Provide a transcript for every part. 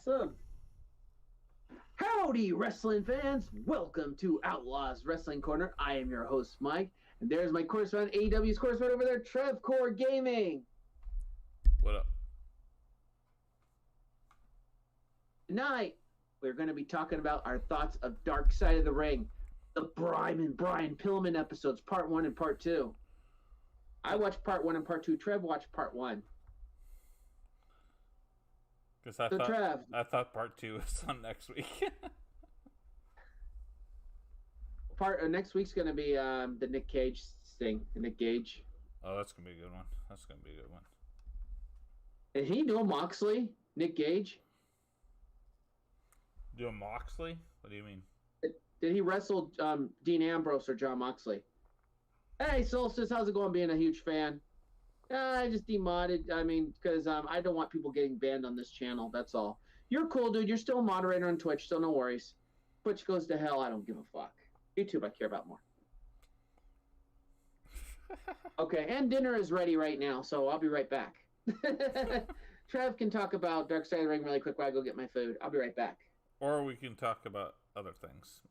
Awesome. Howdy, wrestling fans. Welcome to Outlaws Wrestling Corner. I am your host, Mike. And there's my correspondent, AEW's correspondent over there, Trevcore Gaming. What up? Tonight, we're going to be talking about our thoughts of Darkside of the Ring, the Brian and Brian Pillman episodes, part 1 and part 2. I watched part 1 and part 2. Trev watched part 1. Because I thought part 2 was on next week. Next week's going to be the Nick Cage thing. Nick Cage. Oh, that's going to be a good one. Is he doing Moxley? Nick Cage? Doing Moxley? What do you mean? Did he wrestle Dean Ambrose or John Moxley? Hey, Solstice, how's it going being a huge fan? I just demodded. Because I don't want people getting banned on this channel. That's all. You're cool, dude. You're still a moderator on Twitch, so no worries. Twitch goes to hell. I don't give a fuck. YouTube, I care about more. Okay, and dinner is ready right now, so I'll be right back. Trev can talk about Darkside of the Ring really quick while I go get my food. I'll be right back. Or we can talk about other things.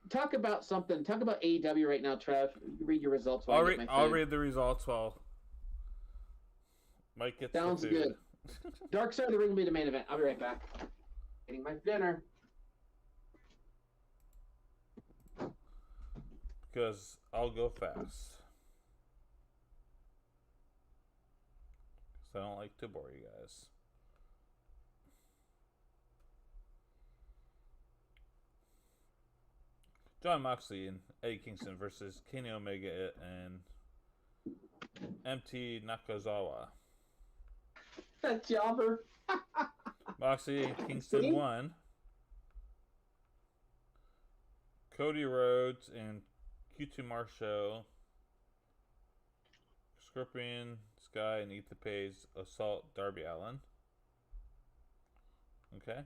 Talk about something. Talk about AEW right now, Trev. You read your results while I get my food. I'll read the results while Mike gets Sounds the food. Good. Darkside of the Ring will be the main event. I'll be right back. Getting my dinner. Because I'll go fast. Because I don't like to bore you guys. John Moxley and Eddie Kingston versus Kenny Omega and MT Nakazawa. That jobber. Moxley and Kingston won. Cody Rhodes and Q2 Marshall. Scorpion Sky and Ethan Page assault Darby Allin. Okay.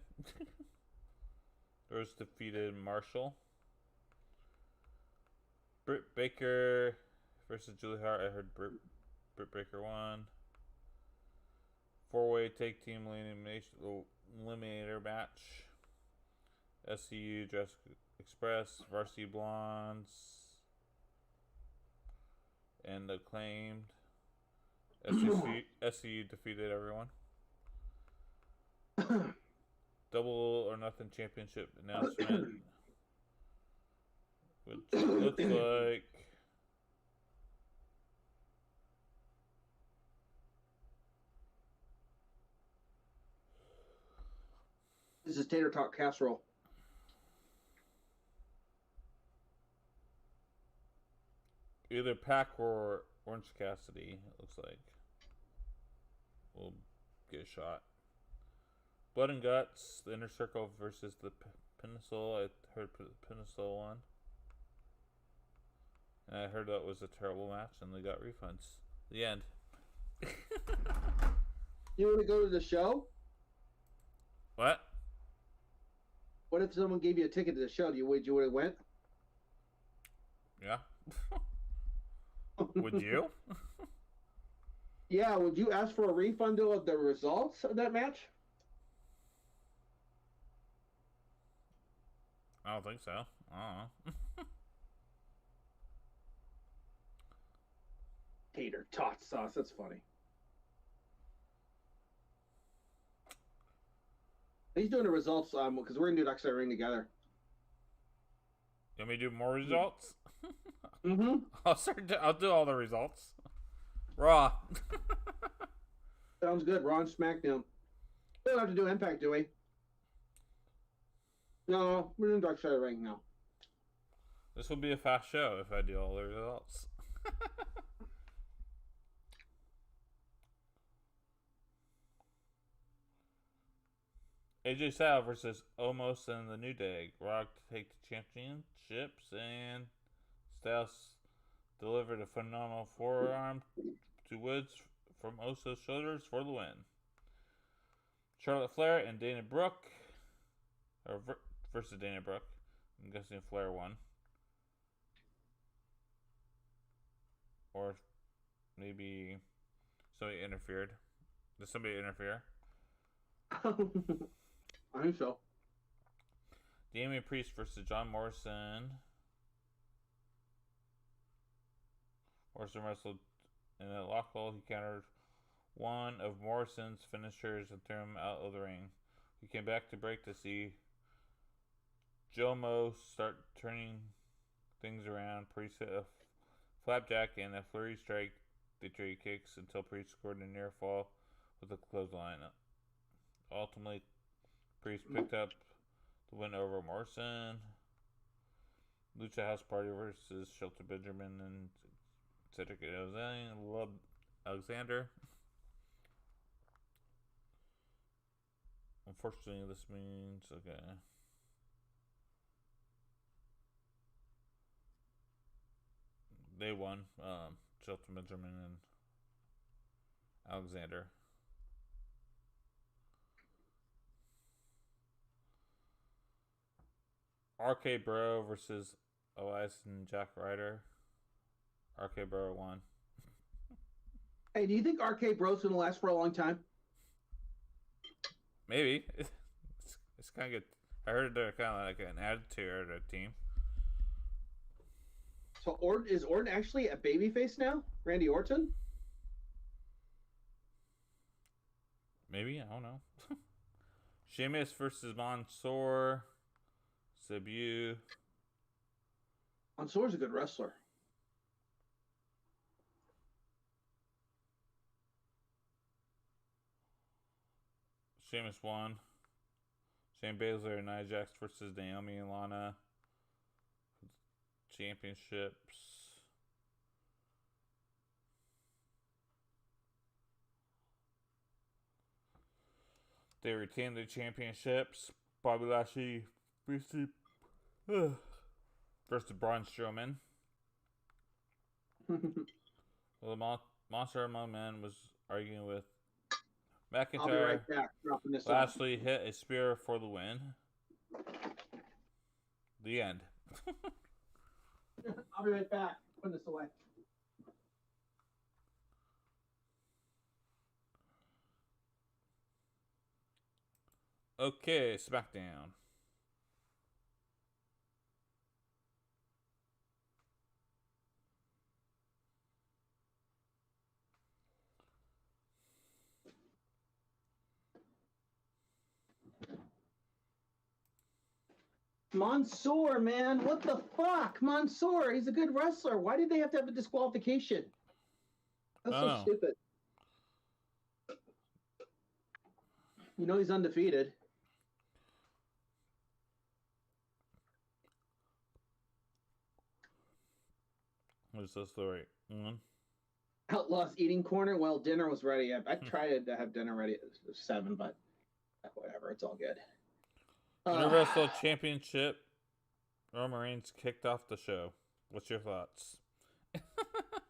Rhodes defeated Marshall. Britt Baker versus Julie Hart. I heard Britt Baker won. 4-way tag team eliminator match. SCU Jurassic Express, Varsity Blondes, and Acclaimed. SCU defeated everyone. Double or Nothing Championship announcement. Which looks like This is Tater Tot Casserole. either Pac or Orange Cassidy, it looks like. We'll get a shot. Blood and Guts, the Inner Circle versus the Peninsula. I heard the Peninsula won. And I heard that was a terrible match and they got refunds. The end. You want to go to the show? What? What if someone gave you a ticket to the show? Would you have went? Yeah. Would you? Yeah, would you ask for a refund of the results of that match? I don't think so. I don't know. Tater tot sauce. That's funny. He's doing the results because we're gonna do Darkside Ring together. You want me to do more results? Mm-hmm. I'll do all the results. Raw. Sounds good. Raw and SmackDown. We don't have to do Impact, do we? No, we're doing Darkside Ring now. This will be a fast show if I do all the results. AJ Styles versus Omos and the New Day. Rock to take the championships, and Styles delivered a phenomenal forearm to Woods from Oso's shoulders for the win. Charlotte Flair and Dana Brooke, versus Dana Brooke. I'm guessing Flair won. Or maybe somebody interfered. Did somebody interfere? I think so. Damian Priest versus John Morrison. Morrison wrestled in a lock hold. He countered one of Morrison's finishers and threw him out of the ring. He came back to break to see Jomo start turning things around. Priest hit a flapjack and a flurry strike. They traded kicks until Priest scored a near fall with a clothesline. Ultimately, Priest picked up the win over Morrison. Lucha House Party versus Shelton Benjamin and Cedric Alexander. Unfortunately, this means okay. They won. Shelton Benjamin and Alexander. RK Bro versus Elias and Jack Ryder. RK Bro won. Hey, do you think RK Bro's gonna last for a long time? Maybe. It's kind of good. I heard they're kind of like an attitude of the team. So is Orton actually a babyface now? Randy Orton? Maybe, I don't know. Sheamus versus Mansoor. Debut. Mansoor's a good wrestler. Sheamus won. Shane Baszler and Nia Jax versus Naomi and Lana. Championships. They retained the championships. Bobby Lashley versus Braun Strowman. Well, the Monster Among Men was arguing with McIntyre. I'll be right back. Dropping this Lashley hit a spear for the win. The end. I'll be right back. Putting this away. Okay, SmackDown. Mansoor, man, what the fuck? Mansoor, he's a good wrestler. Why did they have to have a disqualification? That's so stupid. You know he's undefeated. What's the story? Outlaws eating corner. Well, dinner was ready. I tried to have dinner ready at 7, but whatever. It's all good. Universal Championship. Roman Reigns kicked off the show. What's your thoughts?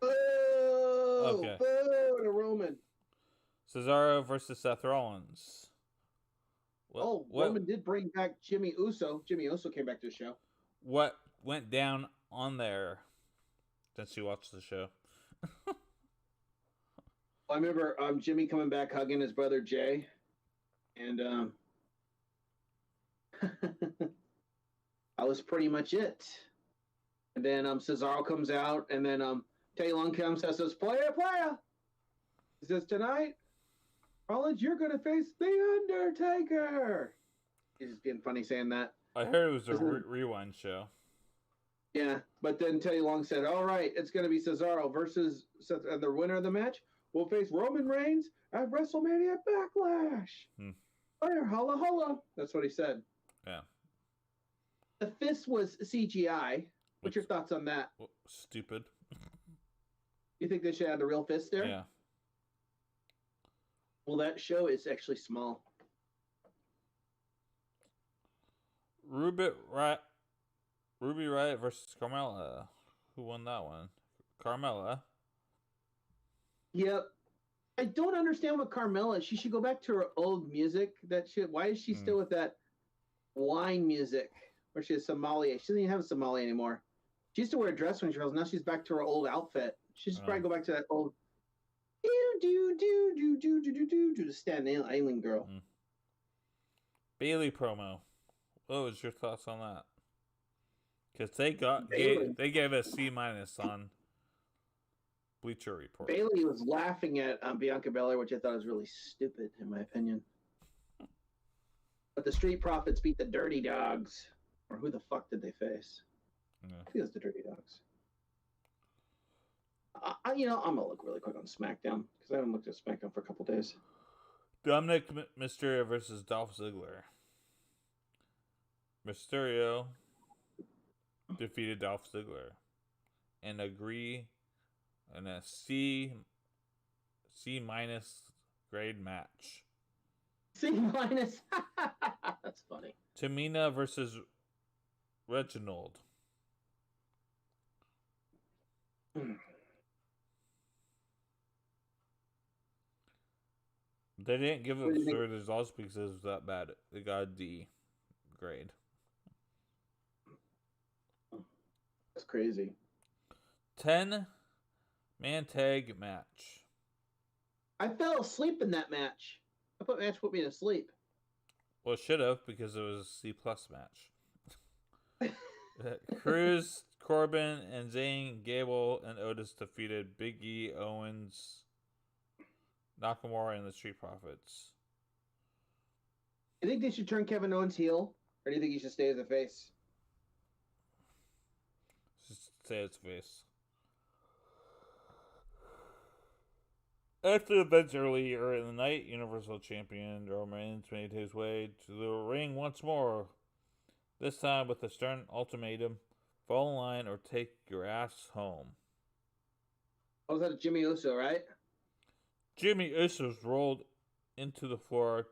Boo! Okay. Boo to Roman. Cesaro versus Seth Rollins. Roman did bring back Jimmy Uso. Jimmy Uso came back to the show. What went down on there? Since you watched the show. I remember Jimmy coming back hugging his brother Jay. And that was pretty much it. And then Cesaro comes out, and then Teddy Long comes and says, player. He says, tonight, Rollins, you're going to face The Undertaker. He's just being funny saying that. I heard it was a rewind show. Yeah, but then Teddy Long said, all right, it's going to be Cesaro versus Seth, and the winner of the match will face Roman Reigns at WrestleMania Backlash. Fire, holla, holla. That's what he said. Yeah. The fist was CGI. What's your thoughts on that? Stupid. You think they should have the real fist there? Yeah. Well, that show is actually small. Ruby Riott versus Carmella. Who won that one? Carmella. Yep. I don't understand what Carmella. She should go back to her old music. Why is she still with that wine music? Where she has Somalia. She doesn't even have a Somalia anymore. She used to wear a dress when she was. Now she's back to her old outfit. She should probably go back to that old do the Stan Ailing girl. Bailey promo. What was your thoughts on that? Because they gave a C- on Bleacher Report. Bailey was laughing at Bianca Belair, which I thought was really stupid, in my opinion. But the Street Profits beat the Dirty Dogs. Or who the fuck did they face? Yeah. I think it was the Dirty Dogs. I'm going to look really quick on SmackDown, because I haven't looked at SmackDown for a couple days. Dominic Mysterio versus Dolph Ziggler. Mysterio defeated Dolph Ziggler and agree in a C- grade match. C-. That's funny. Tamina versus Reginald. They didn't give it the results because it was that bad. They got a D grade. That's crazy. 10-man tag match. I fell asleep in that match. That match put me to sleep. Well, it should have because it was a C+ match. Cruz, Corbin, and Zayn, Gable, and Otis defeated Big E, Owens, Nakamura, and the Street Profits. You think they should turn Kevin Owens heel? Or do you think he should stay as a face? Just say its face. After the events earlier in the night, Universal Champion Roman Reigns made his way to the ring once more. This time with a stern ultimatum: fall in line or take your ass home. Oh, was that Jimmy Uso, right? Jimmy Uso rolled into the floor,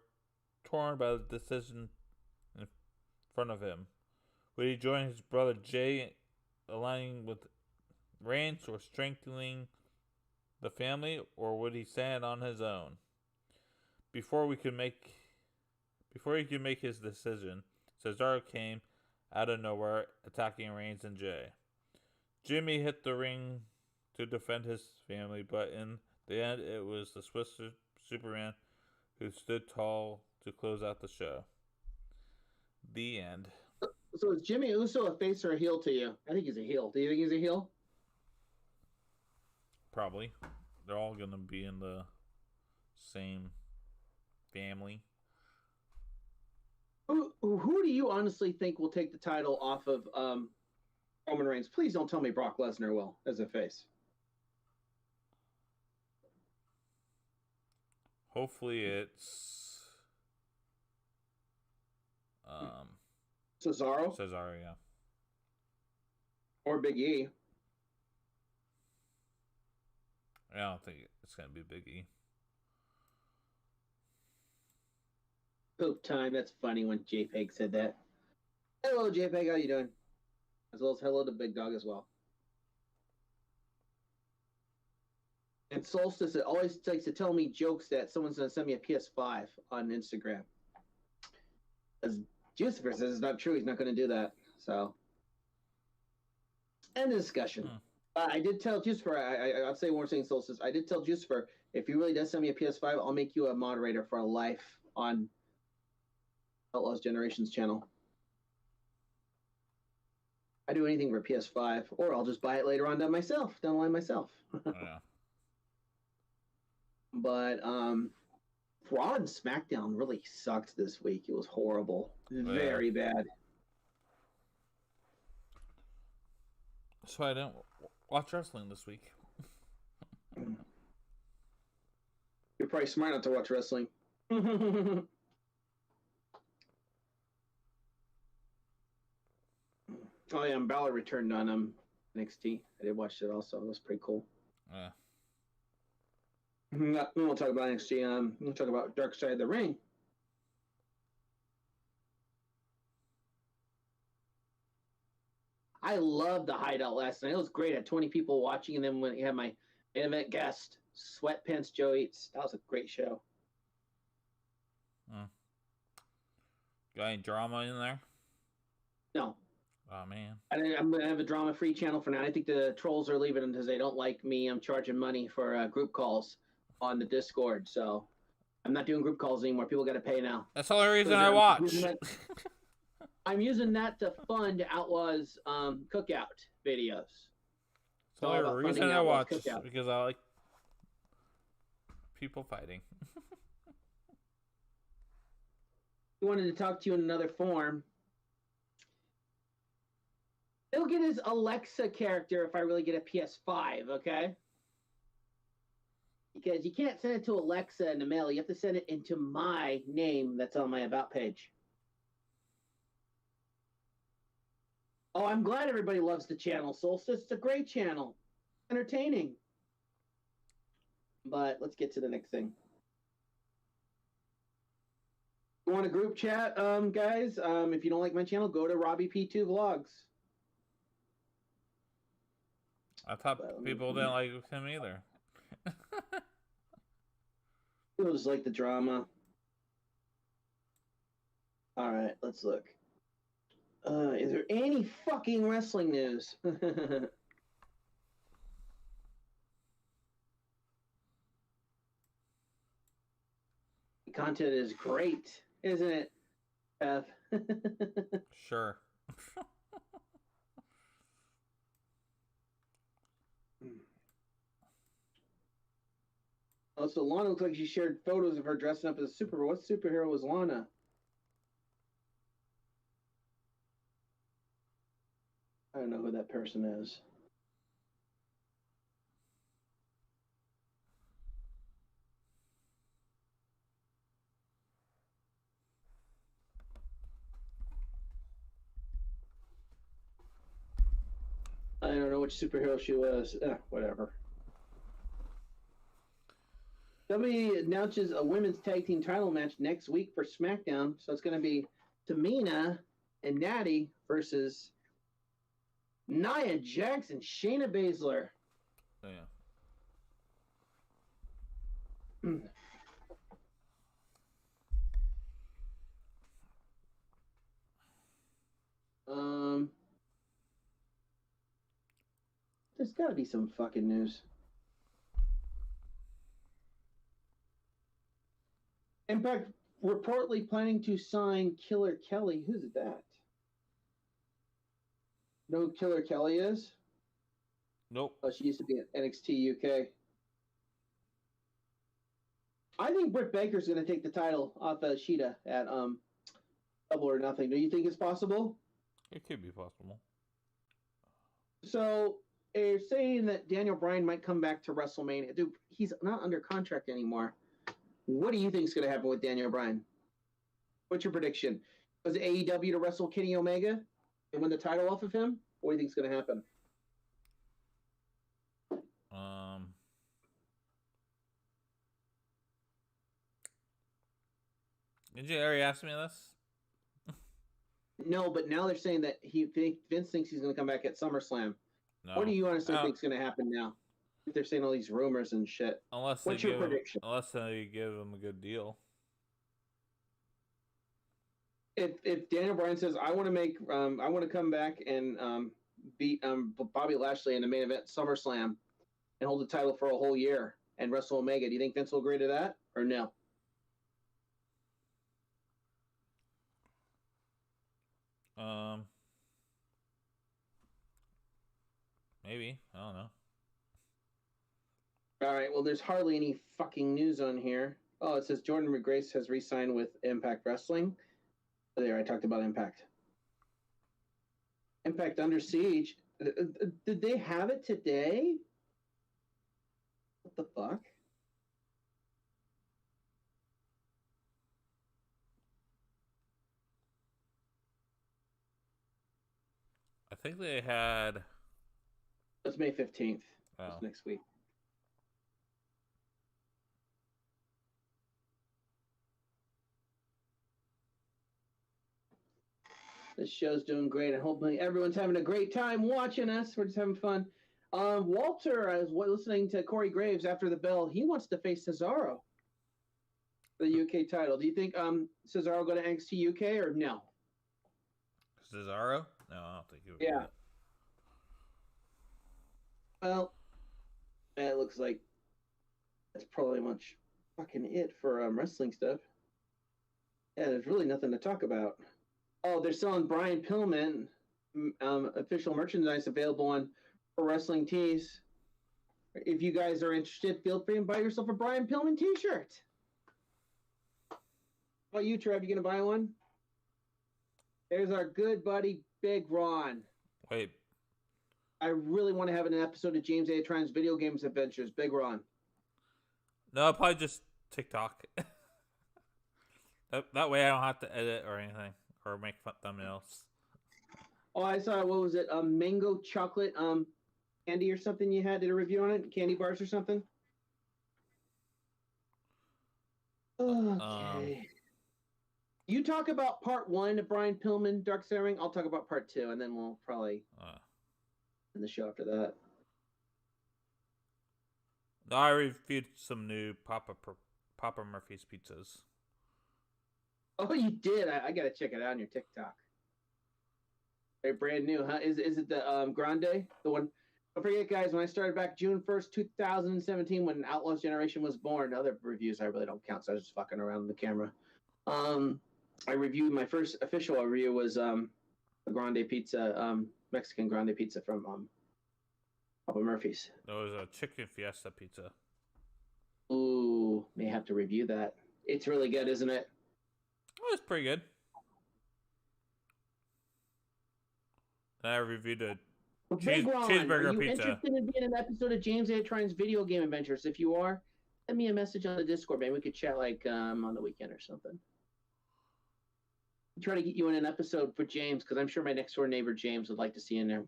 torn by the decision in front of him. Would he join his brother Jay, aligning with Reigns or strengthening the family, or would he stand on his own? Before he could make his decision, Cesaro came out of nowhere, attacking Reigns and Jay. Jimmy hit the ring to defend his family, but in the end, it was the Swiss Superman who stood tall to close out the show. The end. So is Jimmy Uso a face or a heel to you? I think he's a heel. Do you think he's a heel? Probably. They're all going to be in the same family. Who do you honestly think will take the title off of Roman Reigns? Please don't tell me Brock Lesnar will as a face. Hopefully it's Cesaro? Cesaro, yeah. Or Big E. I don't think it's going to be Big E. Poop time. That's funny when JPEG said that. Hello, JPEG. How you doing? As well as hello to Big Dog as well. And Solstice always likes to tell me jokes that someone's going to send me a PS5 on Instagram. As Jucifer says, it's not true. He's not going to do that. So, end of discussion. I did tell Jucifer, I'll say one more thing, Solstice. I did tell Jucifer, if he really does send me a PS5, I'll make you a moderator for life on Outlaws Generations channel. I do anything for PS5, or I'll just buy it later on down the line myself. Oh, yeah. But Raw and SmackDown really sucked this week. It was horrible. Very bad. So I didn't watch wrestling this week. You're probably smart not to watch wrestling. Oh yeah, and Balor returned on NXT. I did watch it also. It was pretty cool. Yeah. We won't talk about NXT. We'll talk about Darkside of the Ring. I loved the Hideout last night. It was great. I had 20 people watching, and then when you had my main event guest, Sweatpants Joe Eats, that was a great show. Got any drama in there? No. Oh, man. I'm going to have a drama-free channel for now. I think the trolls are leaving because they don't like me. I'm charging money for group calls on the Discord. So I'm not doing group calls anymore. People got to pay now. That's the only reason I watch. I'm using that to fund Outlaws cookout videos. That's the only reason I watch because I like people fighting. He wanted to talk to you in another form. He'll get his Alexa character if I really get a PS5, okay? Because you can't send it to Alexa in the mail. You have to send it into my name that's on my About page. Oh, I'm glad everybody loves the channel, Solstice. It's a great channel. Entertaining. But let's get to the next thing. You want a group chat, guys? If you don't like my channel, go to Robbie P2 Vlogs. I thought people didn't like him either. People just like the drama. All right, let's look. Is there any fucking wrestling news? The content is great, isn't it, Beth? Sure. Oh, so Lana looks like she shared photos of her dressing up as a superhero. What superhero was Lana? I don't know who that person is. I don't know which superhero she was. Whatever. WWE announces a women's tag team title match next week for SmackDown. So it's going to be Tamina and Natty versus Nia Jax and Shayna Baszler. Oh, yeah. There's got to be some fucking news. Impact reportedly planning to sign Killer Kelly. Who's that? Know who Killer Kelly is? Nope. Oh, she used to be at NXT UK. I think Britt Baker's going to take the title off of Shida at Double or Nothing. Do you think it's possible? It could be possible. So they're saying that Daniel Bryan might come back to WrestleMania. Dude, he's not under contract anymore. What do you think is going to happen with Daniel Bryan? What's your prediction? Was it AEW to wrestle Kenny Omega and win the title off of him? What do you think is going to happen? Did you already ask me this? No, but now they're saying that Vince thinks he's going to come back at SummerSlam. No. What do you honestly think is going to happen now? They're saying all these rumors and shit. What's your prediction? Unless they give him a good deal. If Daniel Bryan says I want to come back and beat Bobby Lashley in the main event SummerSlam and hold the title for a whole year and wrestle Omega, do you think Vince will agree to that or no? Maybe. I don't know. All right, well, there's hardly any fucking news on here. Oh, it says Jordan McGrace has re-signed with Impact Wrestling. There, I talked about Impact. Impact Under Siege. Did they have it today? What the fuck? I think they had... It's May 15th. Oh. It's next week. This show's doing great, and hopefully everyone's having a great time watching us. We're just having fun. Walter, I was listening to Corey Graves after the bell. He wants to face Cesaro for the UK title. Do you think Cesaro go to NXT UK or no? Cesaro? No, I don't think he would. Yeah. Well, it looks like that's probably much fucking it for wrestling stuff. Yeah, there's really nothing to talk about. Oh, they're selling Brian Pillman official merchandise available on Pro Wrestling Tees. If you guys are interested, feel free and buy yourself a Brian Pillman T-shirt. How about you, Trev? You gonna buy one? There's our good buddy, Big Ron. Wait. I really want to have an episode of James A. Trine's Video Games Adventures. Big Ron. No, probably just TikTok. that way I don't have to edit or anything or make fun thumbnails. Oh, I saw, what was it? Mango chocolate candy or something you had? Did a review on it? Candy bars or something? Okay. You talk about part 1 of Brian Pillman, Darkside Ring. I'll talk about part 2, and then we'll probably end the show after that. No, I reviewed some new Papa Murphy's pizzas. Oh, you did? I gotta check it out on your TikTok. They're brand new, huh? Is it the Grande? The one? Don't forget, guys, when I started back June 1st, 2017, when Outlaws Generation was born, other reviews I really don't count, so I was just fucking around with the camera. I reviewed, my first official review was a Grande pizza, Mexican Grande pizza from Papa Murphy's. There was a chicken fiesta pizza. Ooh, may have to review that. It's really good, isn't it? Oh, it's pretty good. I reviewed a cheeseburger are you pizza. interested in being an episode of James A. Trine's Video Game Adventures? If you are, send me a message on the Discord, man. We could chat like on the weekend or something. Try to get you in an episode for James, because I'm sure my next door neighbor James would like to see you in there.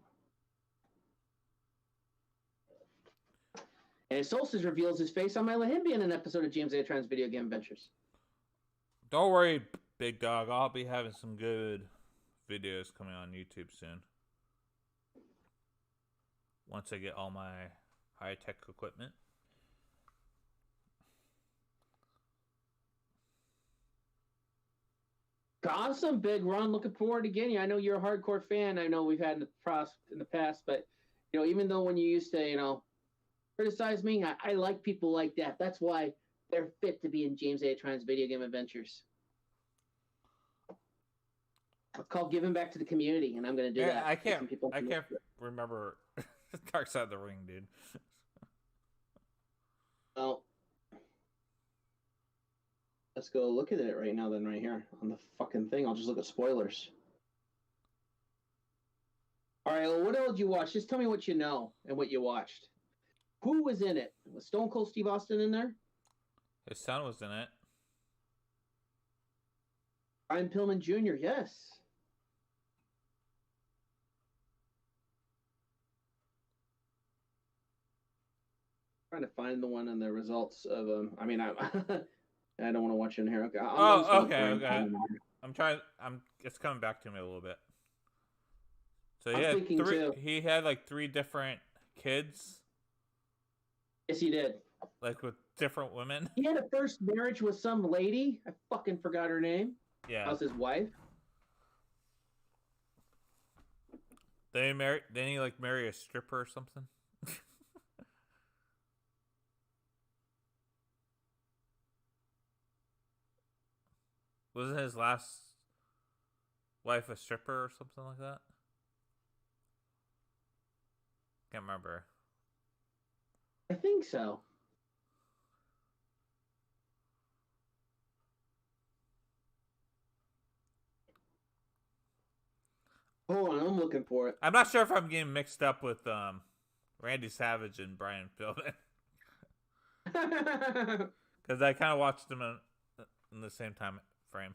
And if Solstice reveals his face, I might let him be in an episode of James A. Trine's Video Game Adventures. Don't worry, big dog. I'll be having some good videos coming on YouTube soon. Once I get all my high-tech equipment. Awesome, Big Ron. Looking forward to getting you. I know you're a hardcore fan. I know we've had in the past, but even though when you used to, criticize me, I like people like that. That's why they're fit to be in James A. Trine's Video Game Adventures. It's called giving back to the community, and I'm going to do that. I can't remember Darkside of the Ring, dude. Well, let's go look at it right now then, right here on the fucking thing. I'll just look at spoilers. All right, well, what else did you watch? Just tell me what you know and what you watched. Who was in it? Was Stone Cold Steve Austin in there? His son was in it. Brian Pillman Jr., yes. Trying to find the one and the results of I mean, I I don't want to watch it in here. Okay. Okay. It's coming back to me a little bit. So he had like 3 different kids. Yes, he did. Like with different women. He had a first marriage with some lady. I fucking forgot her name. Yeah. That was his wife. Then he marry a stripper or something. Wasn't his last wife a stripper or something like that? Can't remember. I think so. Hold on, I'm looking for it. I'm not sure if I'm getting mixed up with Randy Savage and Brian Pillman. Because I kind of watched them in the same time frame.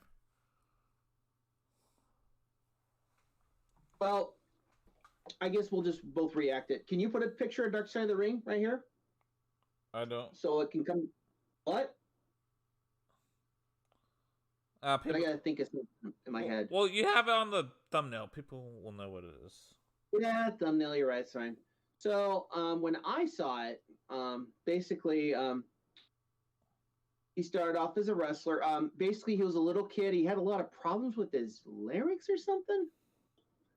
Well, I guess we'll just both react it. Can you put a picture of Dark Side of the Ring right here? I don't. So it can come. What? I gotta think it's in my head. Well, you have it on the thumbnail. People will know what it is. Yeah, thumbnail. You're right. It's fine. So when I saw it, basically, he started off as a wrestler. Basically, he was a little kid. He had a lot of problems with his larynx or something.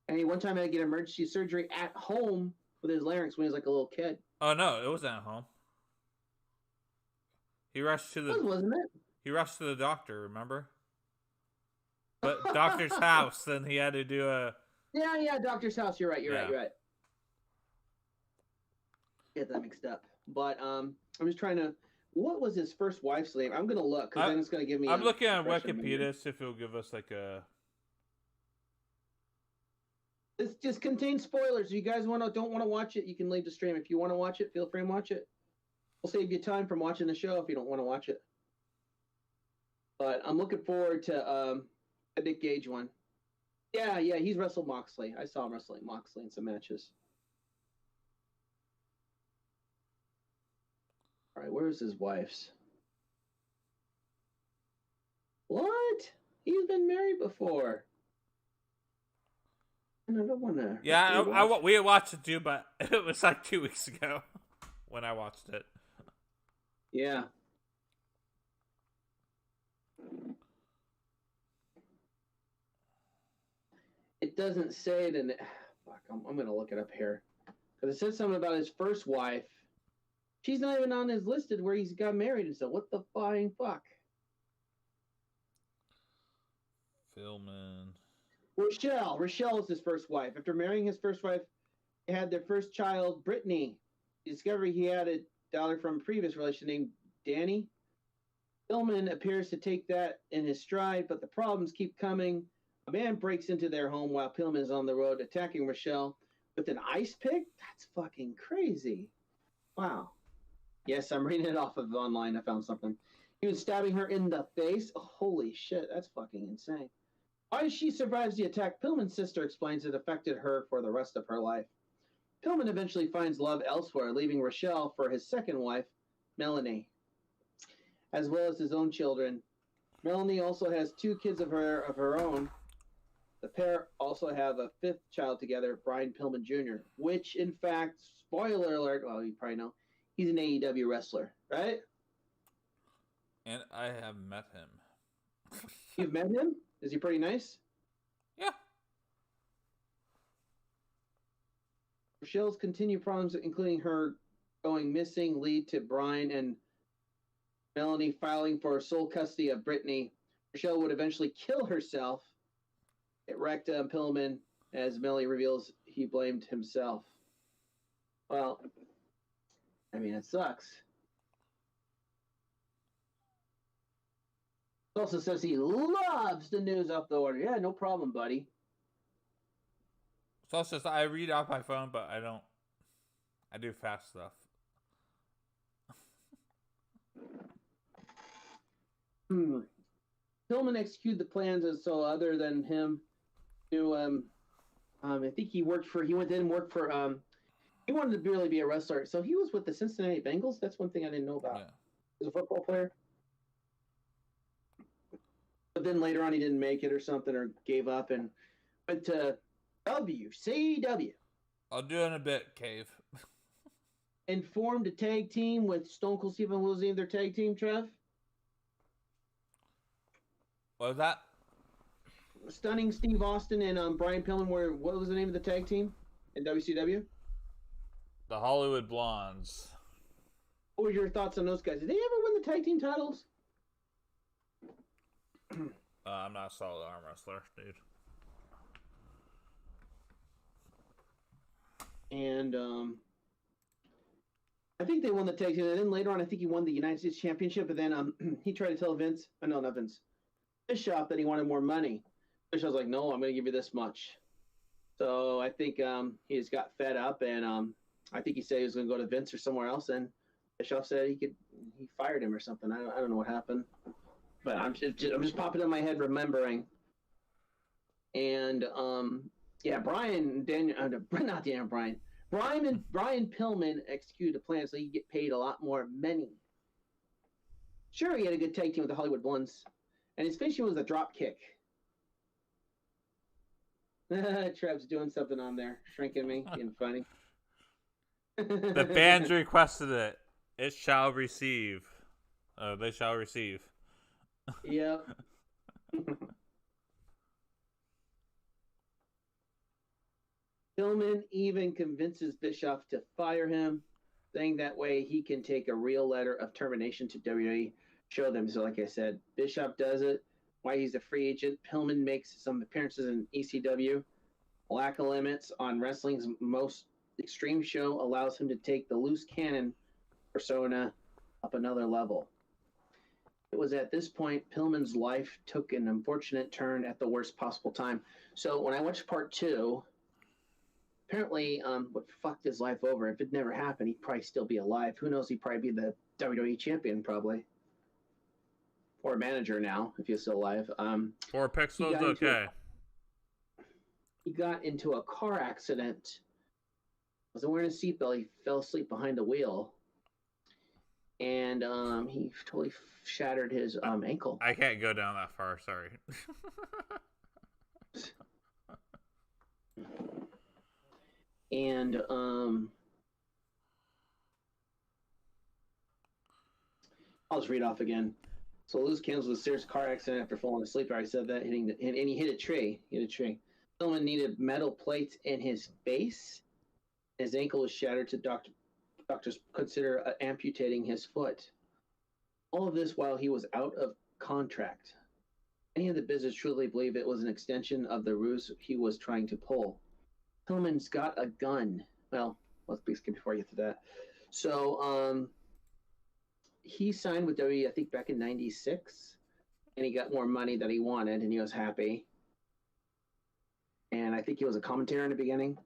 And one time had to get emergency surgery at home with his larynx when he was like a little kid. Oh no, it wasn't at home. He rushed to Wasn't it? He rushed to the doctor. Remember? But doctor's house. Then he had to do a. Yeah, doctor's house. You're right. You're Yeah. right. Get that mixed up. But I'm just trying to. What was his first wife's name? I'm gonna look because then it's gonna give me. I'm looking at Wikipedia see if it'll give us like a. This just contains spoilers. If you guys don't want to watch it, you can leave the stream. If you want to watch it, feel free and watch it. We'll save you time from watching the show if you don't want to watch it. But I'm looking forward to a Nick Gage one. Yeah, he's wrestled Moxley. I saw him wrestling Moxley in some matches. All right, where's his wife's? What? He's been married before. And I don't want to. Yeah, we watched it too, but it was like 2 weeks ago when I watched it. Yeah. It doesn't say it in. Fuck, I'm gonna look it up here because it says something about his first wife. She's not even on his listed where he's got married and stuff. What the flying fuck? Pillman. Rochelle is his first wife. After marrying his first wife, they had their first child, Brittany. He discovered he had a daughter from a previous relation named Danny. Pillman appears to take that in his stride, but the problems keep coming. A man breaks into their home while Pillman is on the road, attacking Rochelle with an ice pick? That's fucking crazy. Wow. Yes, I'm reading it off of online. I found something. He was stabbing her in the face. Oh, holy shit, that's fucking insane. Why she survives the attack, Pillman's sister explains it affected her for the rest of her life. Pillman eventually finds love elsewhere, leaving Rochelle for his second wife, Melanie, as well as his own children. Melanie also has 2 kids of her own. The pair also have a 5th child together, Brian Pillman Jr., which, in fact, spoiler alert, well, you probably know, he's an AEW wrestler, right? And I have met him. You've met him? Is he pretty nice? Yeah. Rochelle's continued problems, including her going missing, lead to Brian and Melanie filing for sole custody of Brittany. Rochelle would eventually kill herself. It wrecked Pillman as Melanie reveals he blamed himself. Well, I mean, it sucks. It also says he loves the news off the order. Yeah, no problem, buddy. So it's just I read off my phone, but I don't. I do fast stuff. Pillman executed the plans, and so other than him, to I think he went and worked for he wanted to really be a wrestler, so he was with the Cincinnati Bengals. That's one thing I didn't know about. Yeah. He was a football player. But then later on he didn't make it or something, or gave up and went to WCW. I'll do it in a bit, Cave. And formed a tag team with Stone Cold Steve and Lizzie, their tag team, Trev. What was that? Stunning Steve Austin and Brian Pillman what was the name of the tag team in WCW? The Hollywood Blondes. What were your thoughts on those guys? Did they ever win the tag team titles? I'm not a solid arm wrestler, dude. And I think they won the tag team. And then later on, I think he won the United States Championship. But then he tried to tell not Vince, Bischoff, that he wanted more money. Bischoff's like, no, I'm going to give you this much. So I think he just got fed up, and I think he said he was going to go to Vince or somewhere else. And Bischoff said he fired him or something. I don't know what happened. But I'm just popping in my head remembering. And Brian Pillman executed a plan so he could get paid a lot more money. Sure, he had a good tag team with the Hollywood Blondes, and his finishing was a drop kick. Trev's doing something on there, shrinking me, being funny. The fans requested it. It shall receive. They shall receive. Yep. Pillman even convinces Bischoff to fire him. saying that way he can take a real letter of termination to WWE, show them. So, like I said, Bischoff does it. Why he's a free agent. Pillman makes some appearances in ECW. Lack of limits on wrestling's most extreme show allows him to take the loose cannon persona up another level. It was at this point Pillman's life took an unfortunate turn at the worst possible time. So when I watched part 2, apparently what fucked his life over, if it never happened, he'd probably still be alive. Who knows, he'd probably be the WWE champion probably. Or a manager now, if he's still alive. 4 pixels, okay. He got into a car accident. Wasn't wearing a seatbelt. He fell asleep behind the wheel. And he totally shattered his ankle. I can't go down that far, sorry. And I'll just read off again. So loose cannons was a serious car accident after falling asleep. I already said that. And he hit a tree. Someone needed metal plates in his face. His ankle was shattered. Doctors consider amputating his foot. All of this while he was out of contract. Many of the business truly believe it was an extension of the ruse he was trying to pull. Pillman's got a gun. Well, let's skip before I get to that. So, he signed with WWE, I think, back in '96, and he got more money that he wanted, and he was happy. And I think he was a commentator in the beginning.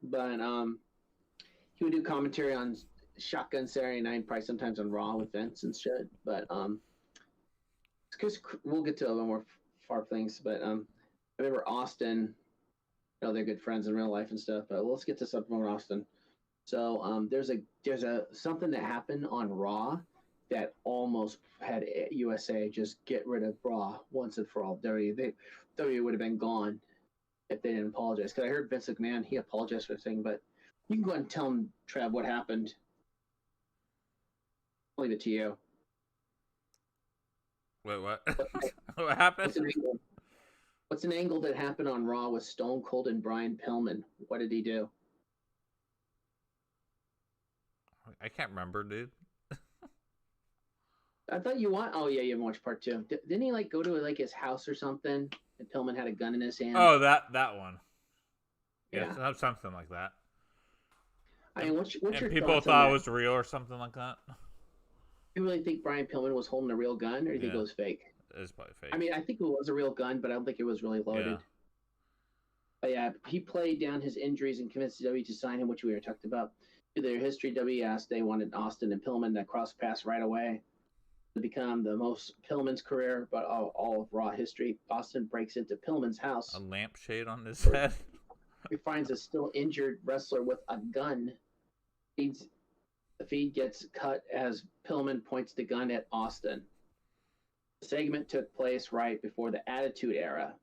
But he would do commentary on Shotgun Saturday Night, probably sometimes on Raw with Vince and shit. But because we'll get to a little more far things. But I remember Austin. You know, they're good friends in real life and stuff. But let's get to something with Austin. So there's a something that happened on Raw that almost had USA just get rid of Raw once and for all. WWE would have been gone if they didn't apologize. Because I heard Vince McMahon, he apologized for the thing, but you can go ahead and tell him, Trav, what happened. I'll leave it to you. Wait, what? What happened? What's an angle that happened on Raw with Stone Cold and Brian Pillman? What did he do? I can't remember, dude. I thought you want. Oh yeah, you haven't watched part 2. Didn't he go to his house or something? And Pillman had a gun in his hand. Oh, that one. Yeah, something like that. I mean, what's your people thought it was real or something like that? You really think Brian Pillman was holding a real gun, or do you think it was fake? It's probably fake. I mean, I think it was a real gun, but I don't think it was really loaded. Yeah. But yeah, he played down his injuries and convinced WWE to sign him, which we were talked about. Through their history, WWE asked they wanted Austin and Pillman to cross paths right away to become the most Pillman's career, but all of Raw history. Austin breaks into Pillman's house. A lampshade on his head. He finds a still injured wrestler with a gun. The feed gets cut as Pillman points the gun at Austin. The segment took place right before the Attitude Era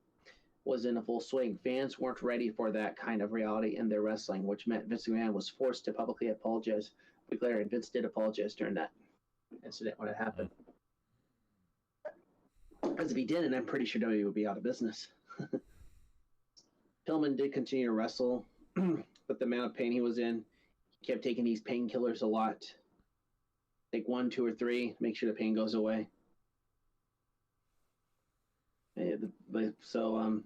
was in a full swing. Fans weren't ready for that kind of reality in their wrestling, which meant Vince McMahon was forced to publicly apologize. We declare, and Vince did apologize during that incident when it happened. Because if he didn't, I'm pretty sure WWE would be out of business. Pillman did continue to wrestle, but the amount of pain he was in, he kept taking these painkillers a lot. Take 1, 2, or 3, make sure the pain goes away. So,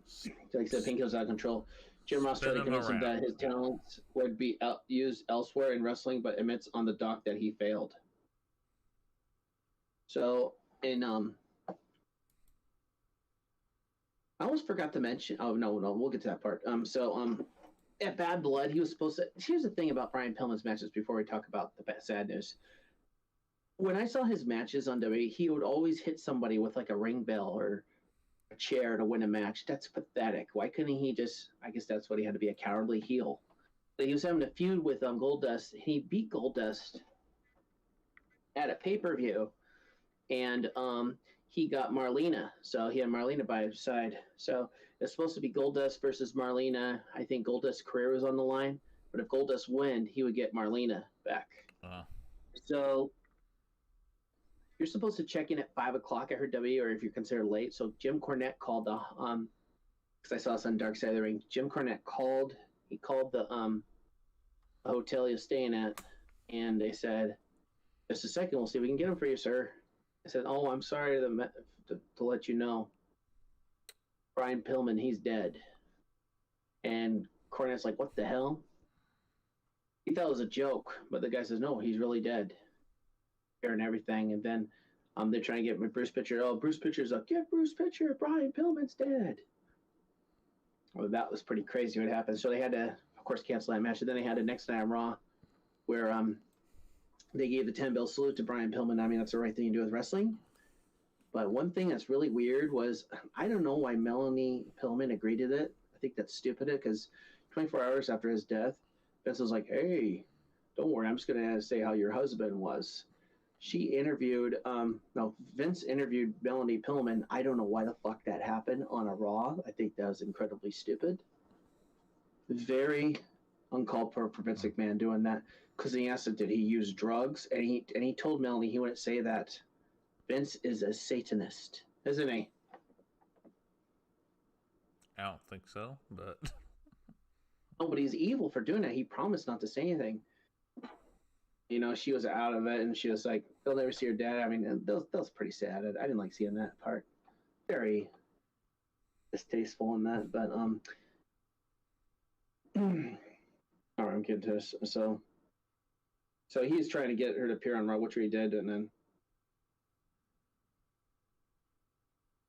like I said, painkillers out of control. Jim Ross tried to convince him that his talents would be used elsewhere in wrestling, but admits on the dock that he failed. So, I almost forgot to mention. Oh no, we'll get to that part. At Bad Blood, he was supposed to. Here's the thing about Brian Pillman's matches. Before we talk about the sad news, when I saw his matches on WWE, he would always hit somebody with a ring bell or a chair to win a match. That's pathetic. Why couldn't he just? I guess that's what he had to be, a cowardly heel. But he was having a feud with Goldust. He beat Goldust at a pay-per-view, and he got Marlena. So he had Marlena by his side. So it's supposed to be Goldust versus Marlena. I think Goldust's career was on the line. But if Goldust won, he would get Marlena back. Uh-huh. So you're supposed to check in at 5 o'clock at her W, or if you're considered late. So Jim Cornette called the because I saw this on Darkside of the Ring. Jim Cornette called. He called the hotel he was staying at, and they said, "Just a second, we'll see if we can get him for you, sir." I said, "Oh, I'm sorry to let you know, Brian Pillman, he's dead." And Cornette's like, "What the hell?" He thought it was a joke, but the guy says, "No, he's really dead." And everything, and then they're trying to get Bruce Pitcher. Oh, Bruce Pitcher's up. Get Bruce Pitcher. Brian Pillman's dead. Well, that was pretty crazy what happened. So they had to, of course, cancel that match. And then they had a next night on Raw where they gave the 10-bell salute to Brian Pillman. I mean, that's the right thing to do with wrestling. But one thing that's really weird was, I don't know why Melanie Pillman agreed to that. I think that's stupid because 24 hours after his death, Vince was like, "Hey, don't worry, I'm just going to say how your husband was." She interviewed, Vince interviewed Melanie Pillman. I don't know why the fuck that happened on a Raw. I think that was incredibly stupid. Very uncalled for Vince McMahon doing that. Because he asked him, did he use drugs? And he told Melanie he wouldn't say that. Vince is a Satanist, isn't he? I don't think so, but... No, but he's evil for doing that. He promised not to say anything. You know, she was out of it, and she was like, they'll never see her dad. I mean, that was pretty sad. I didn't like seeing that part. Very distasteful in that, but, all right, I'm getting to this. So he's trying to get her to appear on Raw, which he did, and then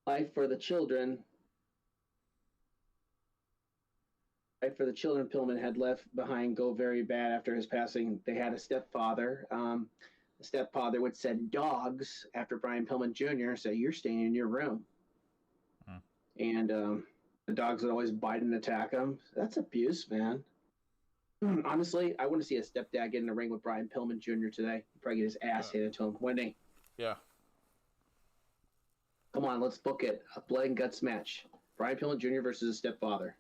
Life for the Children, Pillman had left behind go very bad after his passing. They had a stepfather. The stepfather would send dogs after Brian Pillman Jr., say, "You're staying in your room." And the dogs would always bite and attack him. That's abuse, man. Honestly, I want to see a stepdad get in the ring with Brian Pillman Jr. today. He'd probably get his ass handed to him, wouldn't he? Yeah. Come on, let's book it. A blood and guts match. Brian Pillman Jr. versus his stepfather.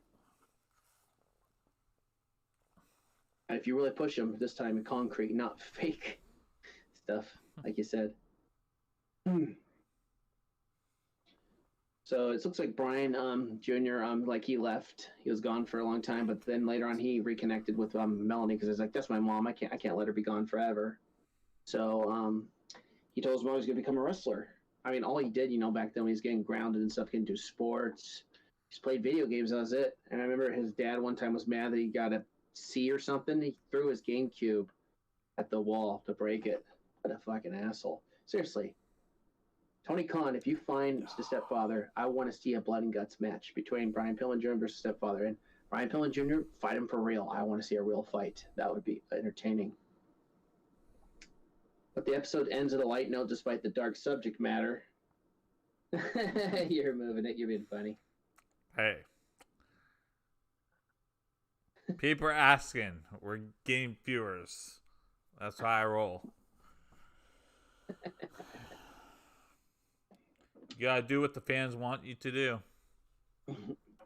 And if you really push him, this time in concrete, not fake stuff, like you said. So it looks like Brian Jr. Like he left. He was gone for a long time, but then later on he reconnected with Melanie because he's like, "That's my mom. I can't let her be gone forever." So he told his mom he's gonna become a wrestler. I mean, all he did, back then when he was getting grounded and stuff, he didn't do sports. He's played video games. That was it. And I remember his dad one time was mad that he got a C or something. He threw his GameCube at the wall to break it. What a fucking asshole. Seriously. Tony Khan, if you find the stepfather, I want to see a blood and guts match between Brian Pillman Jr. versus stepfather. And Brian Pillman Jr., fight him for real. I want to see a real fight. That would be entertaining. But the episode ends at a light note despite the dark subject matter. You're moving it. You're being funny. Hey. People are asking. We're getting viewers. That's how I roll. You gotta do what the fans want you to do.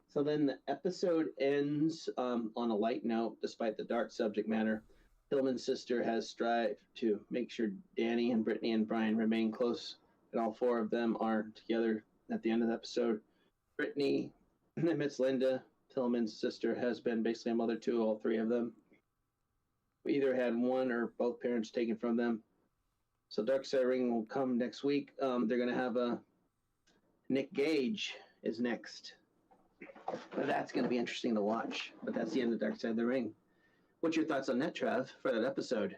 So then the episode ends on a light note, despite the dark subject matter. Pillman's sister has strived to make sure Danny and Brittany and Brian remain close, and all four of them are together at the end of the episode. Brittany admits Linda, Pillman's sister, has been basically a mother to all three of them. We either had one or both parents taken from them. So Darkside Ring will come next week. They're going to have a Nick Gage is next. But that's going to be interesting to watch. But that's the end of Darkside the Ring. What's your thoughts on that, Trav, for that episode?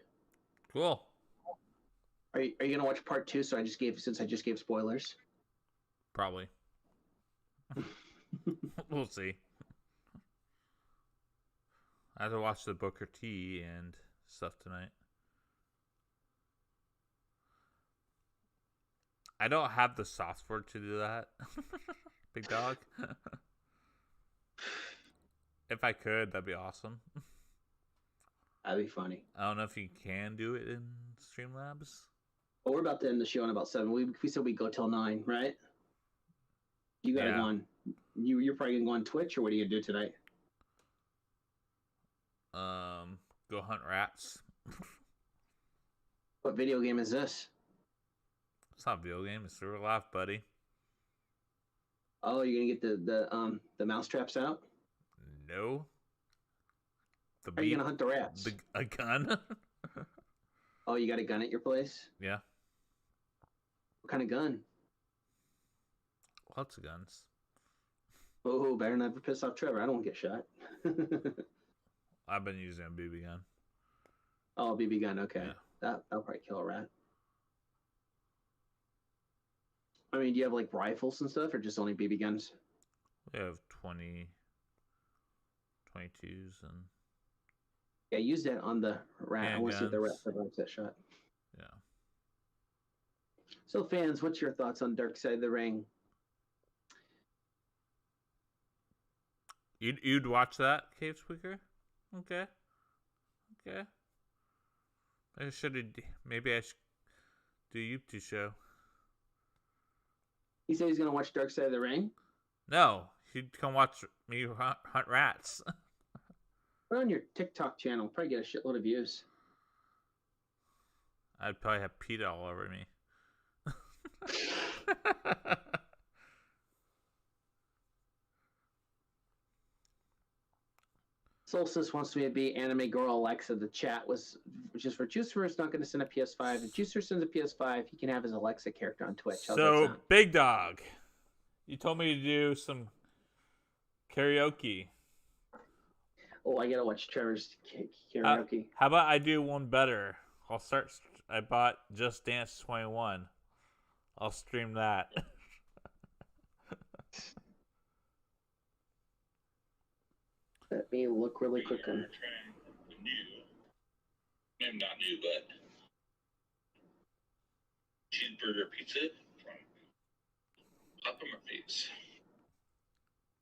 Cool. Are you going to watch part 2? So since I just gave spoilers. Probably. We'll see. I have to watch the Booker T and stuff tonight. I don't have the software to do that. Big dog. If I could, that'd be awesome. That'd be funny. I don't know if you can do it in Streamlabs. Well, we're about to end the show in about 7. We said we'd go till 9, right? You gotta go on. You're probably gonna go on Twitch, or what are you gonna do tonight? Go hunt rats. What video game is this? It's not a video game. It's real life, buddy. Oh, you're gonna get the mouse traps out? No. The How are you gonna hunt the rats? A gun. Oh, you got a gun at your place? Yeah, What kind of gun? lots of guns. Oh, better never piss off Trevor. I don't want to get shot. I've been using a BB gun. Oh, BB gun. Okay, Yeah. that'll probably kill a rat. I mean, do you have like rifles and stuff, or just only BB guns? We have 20, 22s, and Yeah, use that on the rat. I want to see if the rat handguns. survives that shot. Yeah. So, fans, what's your thoughts on Darkside of the Ring? You'd watch that, Cave Squeaker? Okay. Maybe I should do a YouTube show. He said he's gonna watch Darkside of the Ring. No, he'd come watch me hunt rats. Put it on your TikTok channel. Probably get a shitload of views. I'd probably have PETA all over me. Solstice wants me to be anime girl Alexa. The chat was just for Juicer is not going to send a PS5. If Juicer sends a PS5, he can have his Alexa character on Twitch. How's that So, sound? Big Dog, you told me to do some karaoke. Oh, I gotta watch Trevor's karaoke. How about I do one better? I bought Just Dance 21. I'll stream that. Let me look really quick on. Maybe not new, but cheeseburger pizza from Papa Murphy's.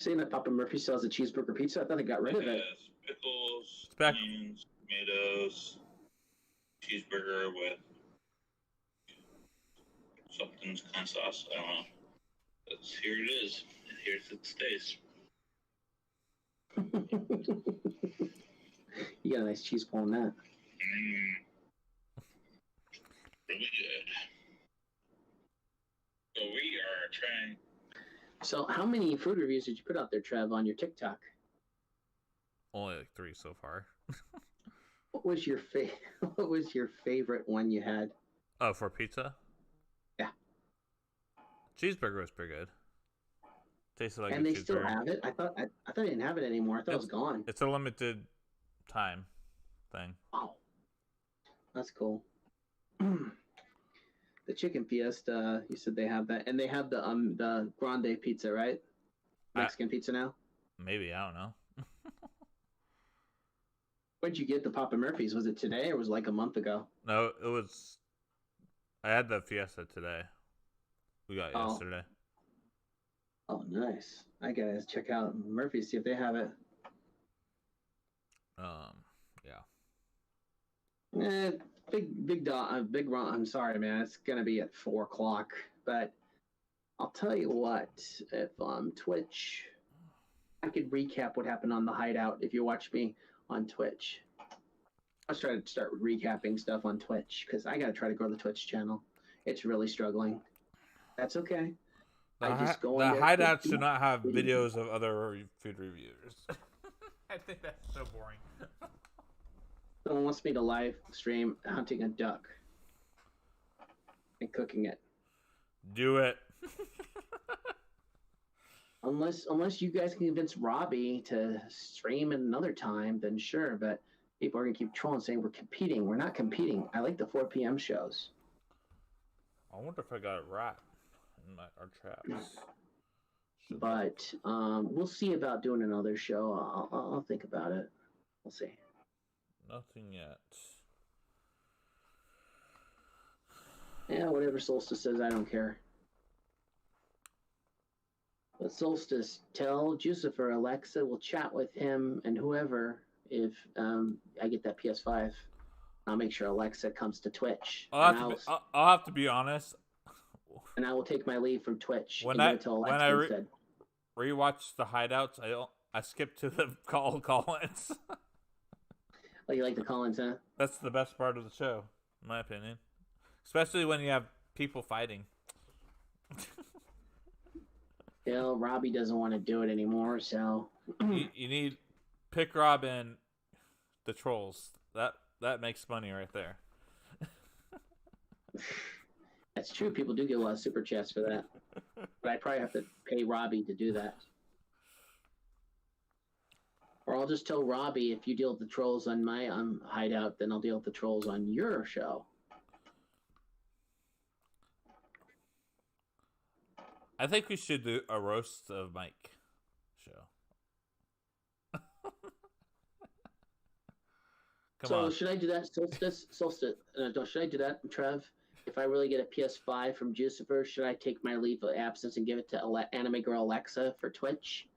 Saying that Papa Murphy sells a cheeseburger pizza? I thought they got rid of it. Has pickles, It's back. onions, tomatoes, cheeseburger with something's kind of sauce. I don't know. But here it is. And here's it stays. You got a nice cheese pull on that. Really good. So we are trying. So, how many food reviews did you put out there, Trev, on your TikTok? Only like 3 so far. What was your What was your favorite one you had? Oh, for pizza? Yeah. Cheeseburger was pretty good. Tasted like And a they still cheeseburger. have it. I thought they didn't have it anymore. I thought it was gone. It's a limited time thing. Oh, that's cool. The chicken fiesta, you said they have that, and they have the grande pizza, right? Mexican pizza now. Maybe, I don't know. Where'd you get the Papa Murphy's? Was it today or was it like a month ago? No, it was. I had the Fiesta today. We got it yesterday. Oh, nice. I gotta check out Murphy's, see if they have it. Yeah. Big Ron. I'm sorry, man. It's gonna be at 4:00. But I'll tell you what. If Twitch, I could recap what happened on the Hideout if you watch me on Twitch. I was trying to start recapping stuff on Twitch because I gotta try to grow the Twitch channel. It's really struggling. That's okay. The Hideouts do not have videos of other food reviewers. I think that's so boring. Someone wants me to live stream hunting a duck and cooking it. Do it. Unless you guys can convince Robbie to stream at another time, then sure. But people are gonna keep trolling, saying we're competing. We're not competing. I like the 4 p.m. shows. I wonder if I got it right in our traps. But we'll see about doing another show. I'll think about it. We'll see. Nothing yet. Yeah, whatever Solstice says, I don't care. But Solstice, tell Jucifer Alexa will chat with him and whoever if I get that PS5. I'll make sure Alexa comes to Twitch. I'll have to be honest. And I will take my leave from Twitch. When I rewatch the Hideouts, I skip to the call-ins. Oh, you like the call-ins, huh? That's the best part of the show, in my opinion. Especially when you have people fighting. Robbie doesn't want to do it anymore, so... you need pick Rob and the trolls. That makes money right there. That's true. People do get a lot of super chats for that. But I probably have to pay Robbie to do that. Or I'll just tell Robbie, if you deal with the trolls on my hideout, then I'll deal with the trolls on your show. I think we should do a roast of Mike show. Come on. Should I do that, Solstice? Should I do that, Trev? If I really get a PS5 from Jucifer, should I take my leave of absence and give it to Anime Girl Alexa for Twitch?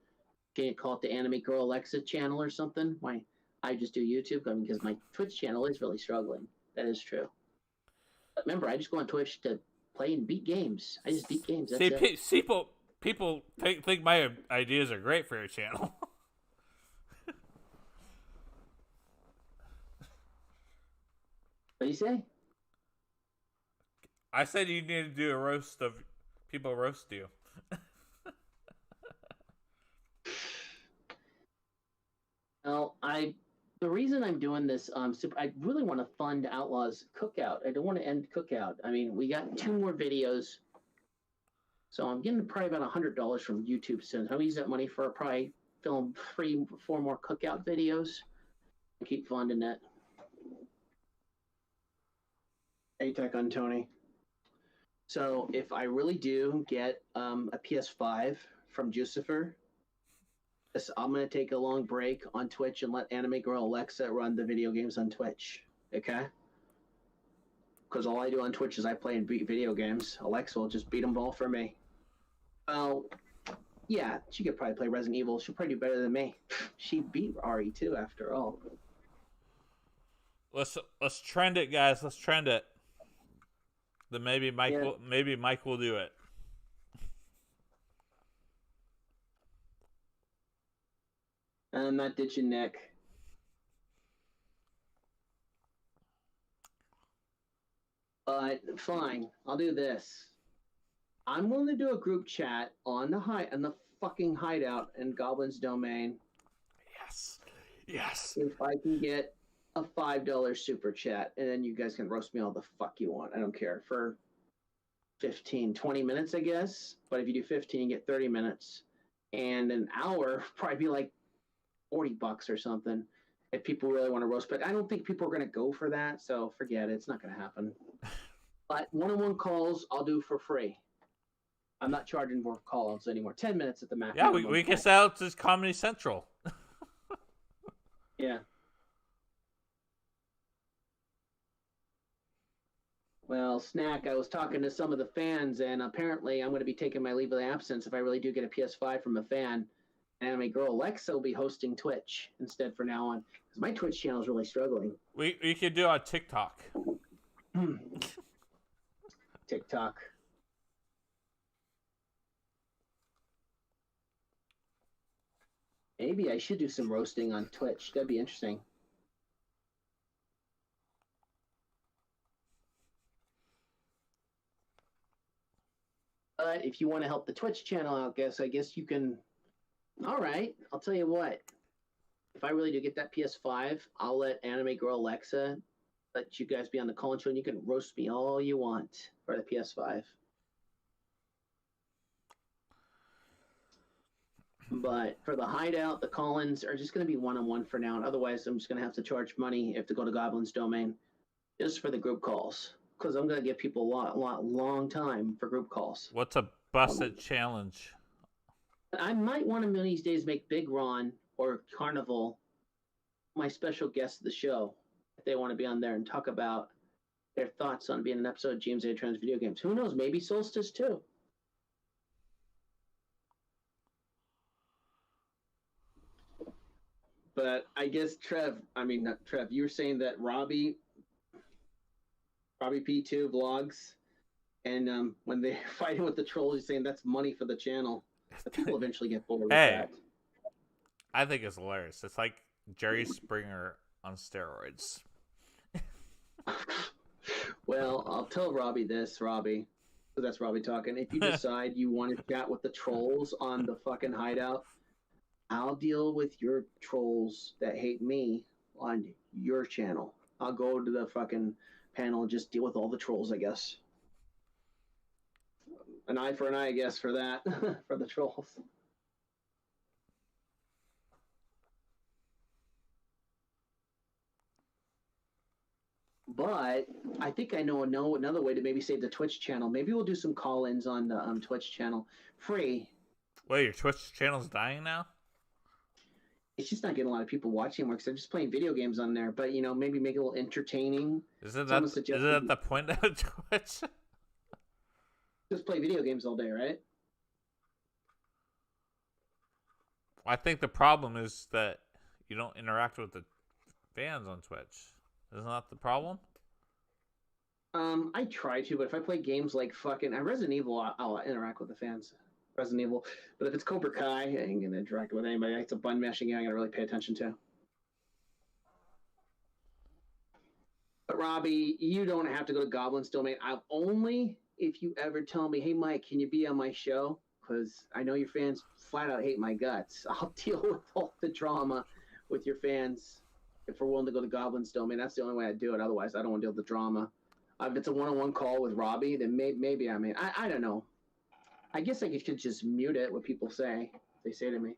Can you call it the Anime Girl Alexa channel or something? Why? I just do YouTube because my Twitch channel is really struggling. That is true. But remember, I just go on Twitch to play and beat games. I just beat games. That's it. People think my ideas are great for your channel. What do you say? I said you need to do a roast of people roast you. Well, the reason I'm doing this, I really want to fund Outlaws Cookout. I don't want to end Cookout. I mean, we got 2 more videos, so I'm getting probably about $100 from YouTube soon. I'll use that money for probably film 4 more Cookout videos. And keep funding that. ATEC on Tony. So if I really do get a PS5 from Jucifer, I'm going to take a long break on Twitch and let Anime Girl Alexa run the video games on Twitch, okay? Because all I do on Twitch is I play and beat video games. Alexa will just beat them all for me. Well, yeah, she could probably play Resident Evil. She'll probably do better than me. She beat RE2 after all. Let's trend it, guys. Let's trend it. Then maybe Mike will do it. I'm not ditching Nick. But fine, I'll do this. I'm willing to do a group chat on the fucking hideout in Goblin's Domain. Yes. If I can get a $5 super chat, and then you guys can roast me all the fuck you want. I don't care. For 15, 20 minutes, I guess. But if you do 15, you get 30 minutes. And an hour, probably be like $40 or something. If people really want to roast. But I don't think people are going to go for that, so forget it. It's not going to happen. But one-on-one calls, I'll do for free. I'm not charging for call-outs anymore. 10 minutes at the max. Yeah, we can sell it to Comedy Central. Yeah. Well, Snack, I was talking to some of the fans, and apparently I'm going to be taking my leave of absence if I really do get a PS5 from a fan. Anime Girl Alexa will be hosting Twitch instead for now on, because my Twitch channel is really struggling. We could do it on TikTok. TikTok. Maybe I should do some roasting on Twitch. That'd be interesting. But if you want to help the Twitch channel out, I guess you can. All right, I'll tell you what. If I really do get that PS5, I'll let Anime Girl Alexa let you guys be on the call-in show, and you can roast me all you want for the PS5. But for the hideout, the call-ins are just going to be one-on-one for now. And otherwise, I'm just going to have to charge money if to go to Goblin's Domain just for the group calls. Because I'm going to give people a long time for group calls. What's a busted challenge? I might one of these days make Big Ron or Carnival my special guest of the show. If they want to be on there and talk about their thoughts on being an episode of James A. Trans Video Games. Who knows? Maybe Solstice too. But I guess not Trev, you were saying that Robbie P2 vlogs, and when they're fighting with the trolls, he's saying that's money for the channel. The people eventually get bored with that. I think it's hilarious. It's like Jerry Springer on steroids. Well, I'll tell Robbie this, because that's Robbie talking. If you decide you want to chat with the trolls on the fucking hideout, I'll deal with your trolls that hate me on your channel. I'll go to the fucking panel and just deal with all the trolls, I guess. An eye for an eye, I guess, for that, for the trolls. But I think I know another way to maybe save the Twitch channel. Maybe we'll do some call-ins on the Twitch channel, free. Wait, your Twitch channel's dying now? It's just not getting a lot of people watching anymore because they're just playing video games on there. But maybe make it a little entertaining. Isn't that the point of Twitch? Just play video games all day, right? I think the problem is that you don't interact with the fans on Twitch. Isn't that the problem? I try to, but if I play games like fucking Resident Evil, I'll interact with the fans. Resident Evil, but if it's Cobra Kai, I ain't gonna interact with anybody. It's a button mashing game I gotta really pay attention to. But Robbie, you don't have to go to Goblin's Domain. I'll only if you ever tell me, hey Mike, can you be on my show? Because I know your fans flat out hate my guts. I'll deal with all the drama with your fans if we're willing to go to Goblin's Domain. That's the only way I do it. Otherwise, I don't want to deal with the drama. If it's a one-on-one call with Robbie, then maybe I mean, I don't know. I guess I could just mute it, what people say. They say to me.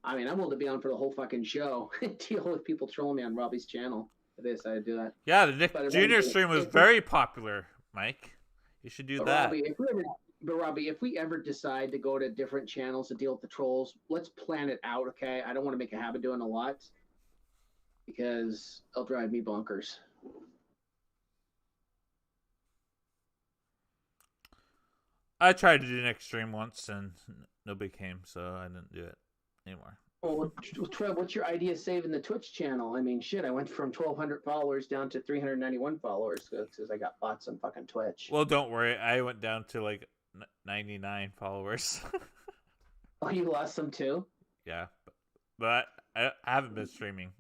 I mean, I'm willing to be on for the whole fucking show and deal with people trolling me on Robbie's channel if they decide to do that. Yeah, the Nick Jr. stream was very popular, Mike. You should do that. Robbie, if we ever decide to go to different channels to deal with the trolls, let's plan it out, okay? I don't want to make a habit doing a lot because it'll drive me bonkers. I tried to do Nick stream once and nobody came, so I didn't do it anymore. Well, Trev, what's your idea of saving the Twitch channel? I mean, shit, I went from 1,200 followers down to 391 followers because I got bots on fucking Twitch. Well, don't worry. I went down to like 99 followers. Oh, you lost some too? Yeah, but I haven't been streaming.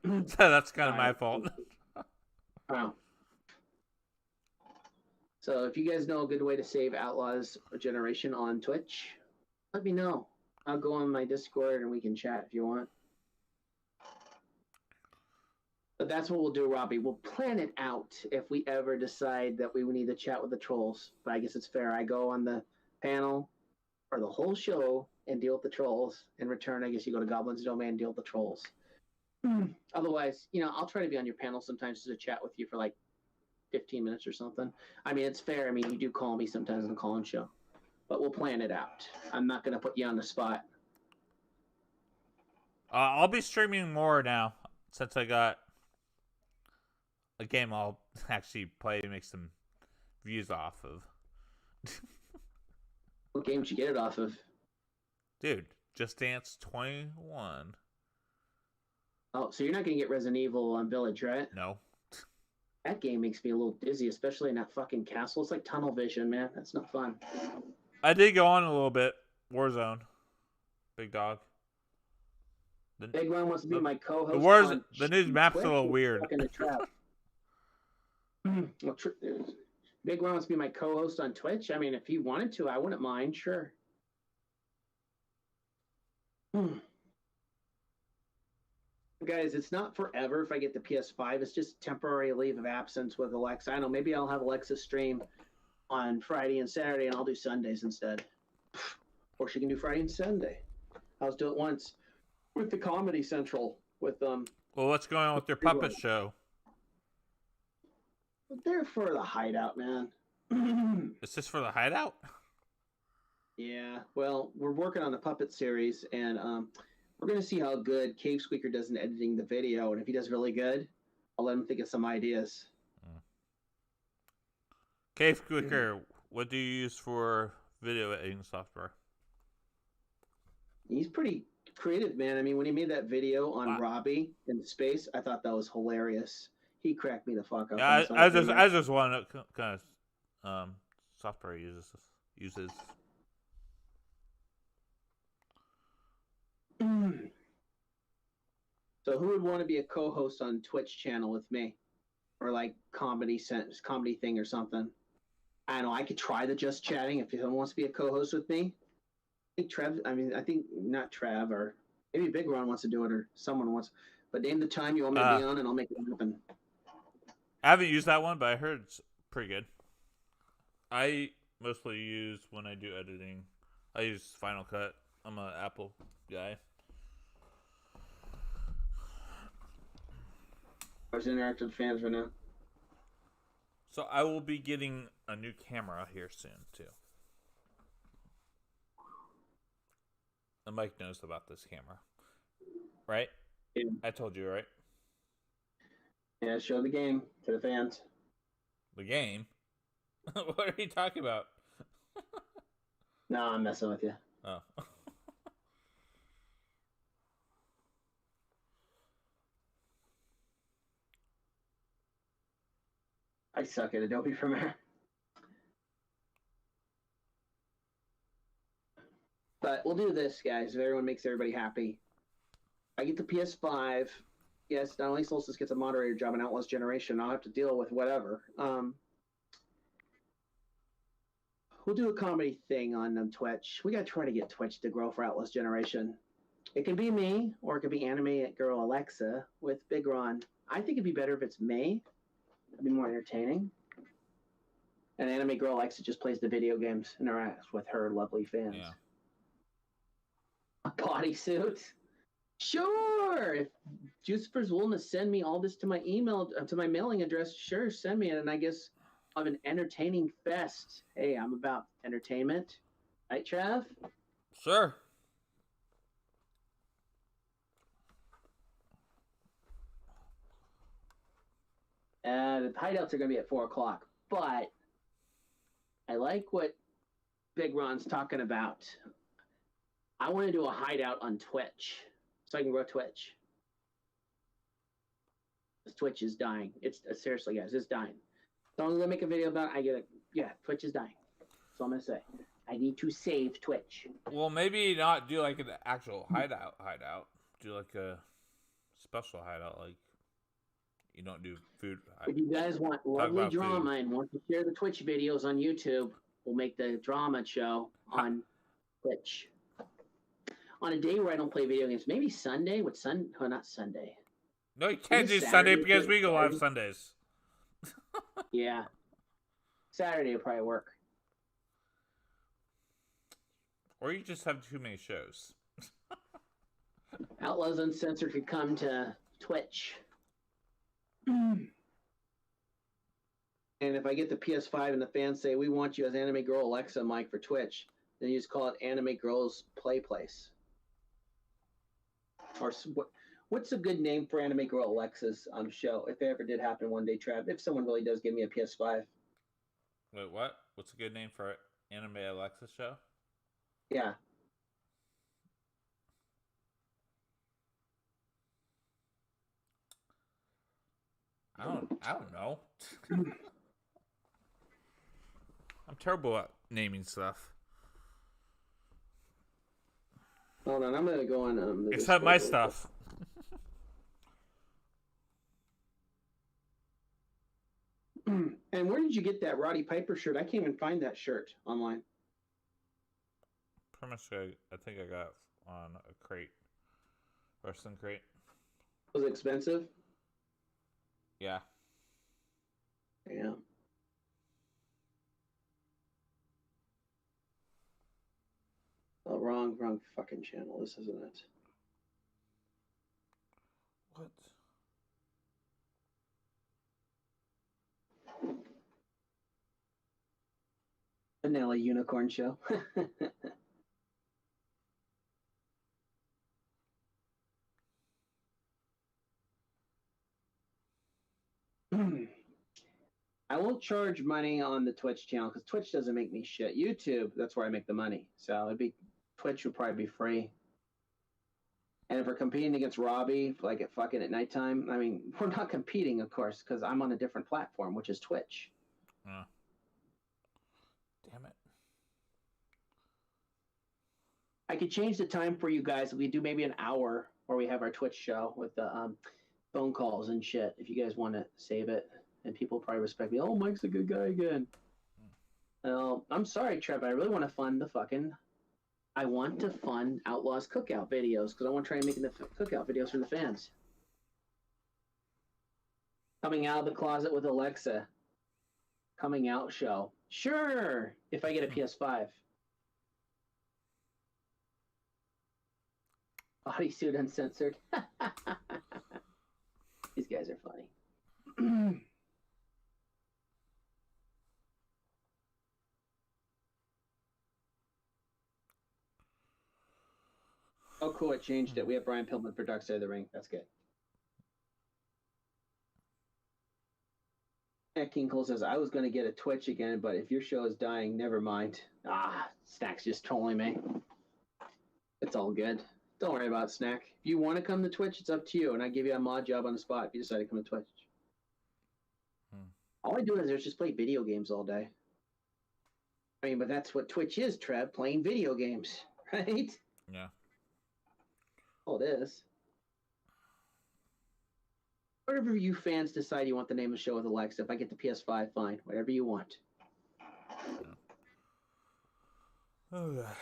So that's kind of my fault. Wow. So if you guys know a good way to save Outlaws Generation on Twitch, let me know. I'll go on my Discord and we can chat if you want. But that's what we'll do, Robbie. We'll plan it out if we ever decide that we need to chat with the trolls. But I guess it's fair. I go on the panel for the whole show and deal with the trolls. In return, I guess you go to Goblin's Domain and deal with the trolls. Otherwise, I'll try to be on your panel sometimes to chat with you for like 15 minutes or something. I mean, it's fair. I mean, you do call me sometimes on the call-in show. But we'll plan it out. I'm not going to put you on the spot. I'll be streaming more now since I got a game I'll actually play to make some views off of. What game did you get it off of? Dude, Just Dance 21. Oh, so you're not going to get Resident Evil on Village, right? No. That game makes me a little dizzy, especially in that fucking castle. It's like tunnel vision, man. That's not fun. I did go on a little bit. Warzone. Big dog. Big Ron wants to be my co-host. The new map's a little weird. Big Ron wants to be my co-host on Twitch. I mean, if he wanted to, I wouldn't mind. Sure. Guys, it's not forever if I get the PS5. It's just temporary leave of absence with Alexa. I don't know. Maybe I'll have Alexa stream on Friday and Saturday, and I'll do Sundays instead. Or she can do Friday and Sunday. I'll do it once with the Comedy Central with Well, what's going on with your puppet show? They're for the Hideout, man. Is this for the Hideout? Yeah. Well, we're working on the puppet series, and we're going to see how good Cave Squeaker does in editing the video, and if he does really good, I'll let him think of some ideas. Cave Squeaker, what do you use for video editing software? He's pretty creative, man. I mean, when he made that video on Robbie in space, I thought that was hilarious. He cracked me the fuck up. Yeah, I just want to kind of software he uses. So who would want to be a co-host on Twitch channel with me, or like comedy thing or something? I don't know. I could try the just chatting if someone wants to be a co-host with me. I think not Trev, or Maybe Big Ron wants to do it, or someone wants. But name the time you want me to be on, and I'll make it happen. I haven't used that one, but I heard it's pretty good. I mostly use when I do editing. I use Final Cut. I'm an Apple guy. I was interacting with fans right now. So I will be getting a new camera here soon too. And Mike knows about this camera, right? Yeah. I told you, right? Yeah, show the game to the fans. The game? What are you talking about? No, I'm messing with you. Oh. I suck at Adobe Premiere. But we'll do this, guys, if everyone makes everybody happy. I get the PS5. Yes, not only Solstice gets a moderator job in Outlaws Generation, I'll have to deal with whatever. We'll do a comedy thing on Twitch. We got to try to get Twitch to grow for Outlaws Generation. It can be me, or it could be anime girl Alexa with Big Ron. I think it'd be better if it's me. It'd be more entertaining. And anime girl Alexa just plays the video games and interacts with her lovely fans. Yeah. A bodysuit? Sure. If Jucifer's willing to send me all this to my email, to my mailing address, sure, send me it. And I guess of an entertaining fest. Hey, I'm about entertainment. Right, Trav? Sure. The hideouts are going to be at 4 o'clock. But I like what Big Ron's talking about. I want to do a hideout on Twitch so I can grow Twitch. This Twitch is dying. It's seriously, guys, it's dying. As long as I make a video about it, I get it. Yeah, Twitch is dying. That's all I'm going to say. I need to save Twitch. Well, maybe not do like an actual hideout. Do like a special hideout, like you don't do food. If you guys want lovely drama and want to share the Twitch videos on YouTube, we'll make the drama show on Twitch. On a day where I don't play video games, maybe Sunday. Oh, not Sunday. No, you can't do Sunday because we go live Sundays. Yeah. Saturday will probably work. Or you just have too many shows. Outlaws Uncensored could come to Twitch. And if I get the PS5 and the fans say, we want you as Anime Girl Alexa, Mike, for Twitch, then you just call it Anime Girls Play Place. Or what's a good name for Anime Girl Alexa's show? If it ever did happen one day, Trav, if someone really does give me a PS5. Wait, what? What's a good name for Anime Alexa show? Yeah. I don't know. I'm terrible at naming stuff. Hold on, I'm gonna go on. Except my stuff. And where did you get that Roddy Piper shirt? I can't even find that shirt online. Pretty much, I think I got on a crate, wrestling crate. Was it expensive? Yeah. Yeah. Oh, wrong fucking channel. This isn't it. What? Vanilla Unicorn Show. I won't charge money on the Twitch channel because Twitch doesn't make me shit. YouTube, that's where I make the money. So Twitch would probably be free. And if we're competing against Robbie, like at fucking at nighttime, I mean, we're not competing, of course, because I'm on a different platform, which is Twitch. Damn it. I could change the time for you guys. We do maybe an hour where we have our Twitch show with the phone calls and shit. If you guys want to save it, and people probably respect me. Oh, Mike's a good guy again. Well, I'm sorry, Trev. I really want to fund the fucking I want to fund Outlaws cookout videos because I want to try making the cookout videos for the fans. Coming out of the closet with Alexa. Coming out show. Sure, if I get a PS5. Bodysuit uncensored. These guys are funny. Oh, cool. It changed it. We have Brian Pillman for Darkside of the Ring. That's good. King Cole says, I was going to get a Twitch again, but if your show is dying, never mind. Snack's just trolling me. It's all good. Don't worry about it, Snack. If you want to come to Twitch, it's up to you, and I give you a mod job on the spot if you decide to come to Twitch. All I do is just play video games all day. I mean, but that's what Twitch is, Trev, playing video games, right? Yeah. All it is. Whatever you fans decide you want the name of the show with Alexa. If I get the PS5, fine. Whatever you want. Yeah.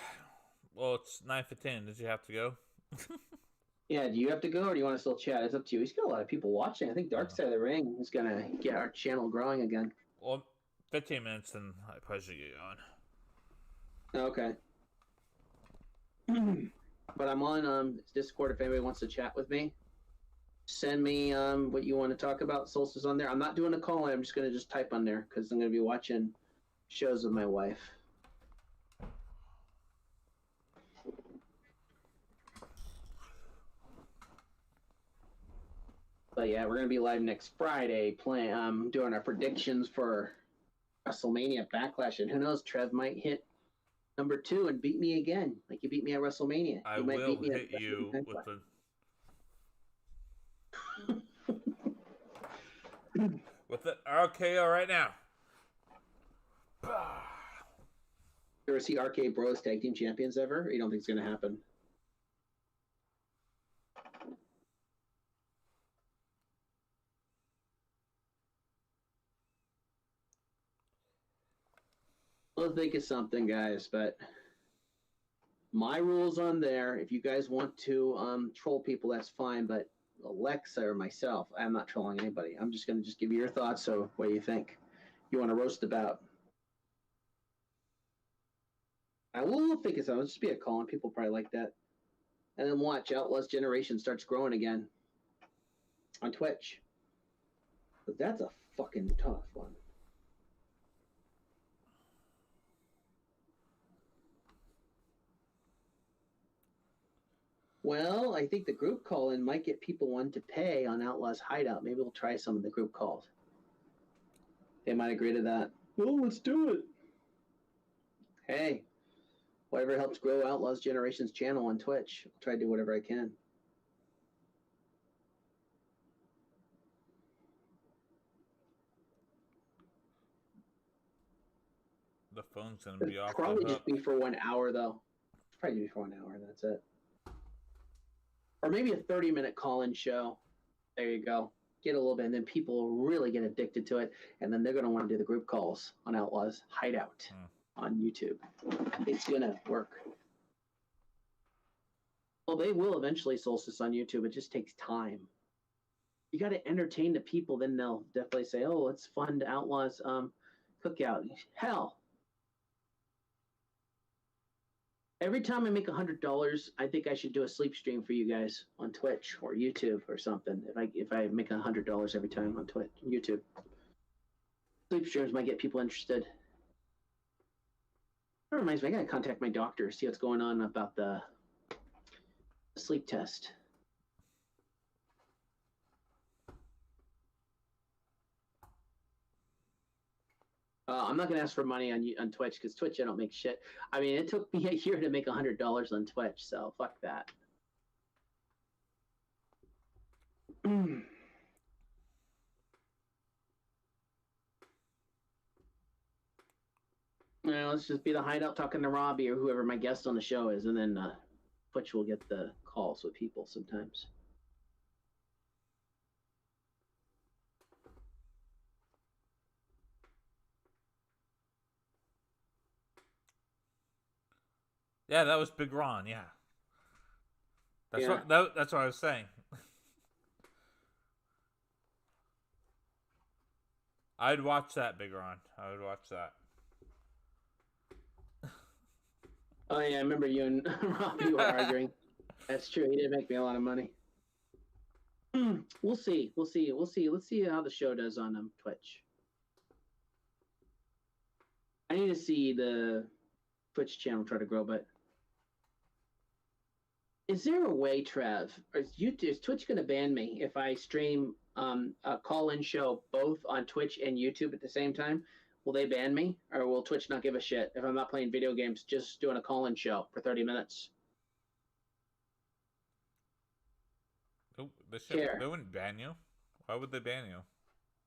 Well, it's 9:15. Did you have to go? Yeah, do you have to go or do you want to still chat? It's up to you. He's got a lot of people watching. I think Darkside of the Ring is going to get our channel growing again. Well, 15 minutes and I probably should get on. Okay. But I'm on Discord if anybody wants to chat with me. Send me what you want to talk about. Solstice on there. I'm not doing a call-in. I'm just going to just type on there because I'm going to be watching shows with my wife. But yeah, we're going to be live next Friday doing our predictions for WrestleMania Backlash. And who knows, Trev might hit number 2 and beat me again, like you beat me at WrestleMania. I will hit you with the... with the RKO right now. You ever see RK Bros Tag Team Champions ever? Or you don't think it's going to happen? I'll think of something, guys, but my rules on there, if you guys want to troll people, that's fine, but Alexa or myself, I'm not trolling anybody. I'm just going to give you your thoughts, so what do you think? You want to roast about? I will think of something. It'll just be a call, and people probably like that. And then watch, Outlaws Generation starts growing again on Twitch. But that's a fucking tough one. Well, I think the group call-in might get people one to pay on Outlaws Hideout. Maybe we'll try some of the group calls. They might agree to that. Well, let's do it. Hey, whatever helps grow Outlaws Generation's channel on Twitch. I'll try to do whatever I can. The phone's going to be off. Probably just be for 1 hour, though. Probably be for 1 hour, that's it. Or maybe a 30-minute call-in show. There you go. Get a little bit, and then people will really get addicted to it, and then they're going to want to do the group calls on Outlaws Hideout on YouTube. It's going to work. Well, they will eventually Solstice on YouTube. It just takes time. You got to entertain the people, then they'll definitely say, oh, it's fun to Outlaws cookout. Hell. Every time I make $100, I think I should do a sleep stream for you guys on Twitch or YouTube or something. If I make $100 every time on Twitch, YouTube, sleep streams might get people interested. That reminds me, I gotta contact my doctor, see what's going on about the sleep test. I'm not gonna ask for money on Twitch because Twitch I don't make shit. I mean, it took me a year to make $100 on Twitch, so fuck that. Well, let's just be the Hideout talking to Robbie or whoever my guest on the show is, and then Twitch will get the calls with people sometimes. Yeah, that was Big Ron. Yeah, that's Yeah. that's what I was saying. I'd watch that, Big Ron. I would watch that. Oh yeah, I remember you and Robbie were arguing. That's true. He did make me a lot of money. We'll see. Let's see how the show does on Twitch. I need to see the Twitch channel try to grow, but is there a way, Trev? Is Twitch going to ban me if I stream a call-in show both on Twitch and YouTube at the same time? Will they ban me, or will Twitch not give a shit if I'm not playing video games, just doing a call-in show for 30 minutes? They wouldn't ban you. Why would they ban you?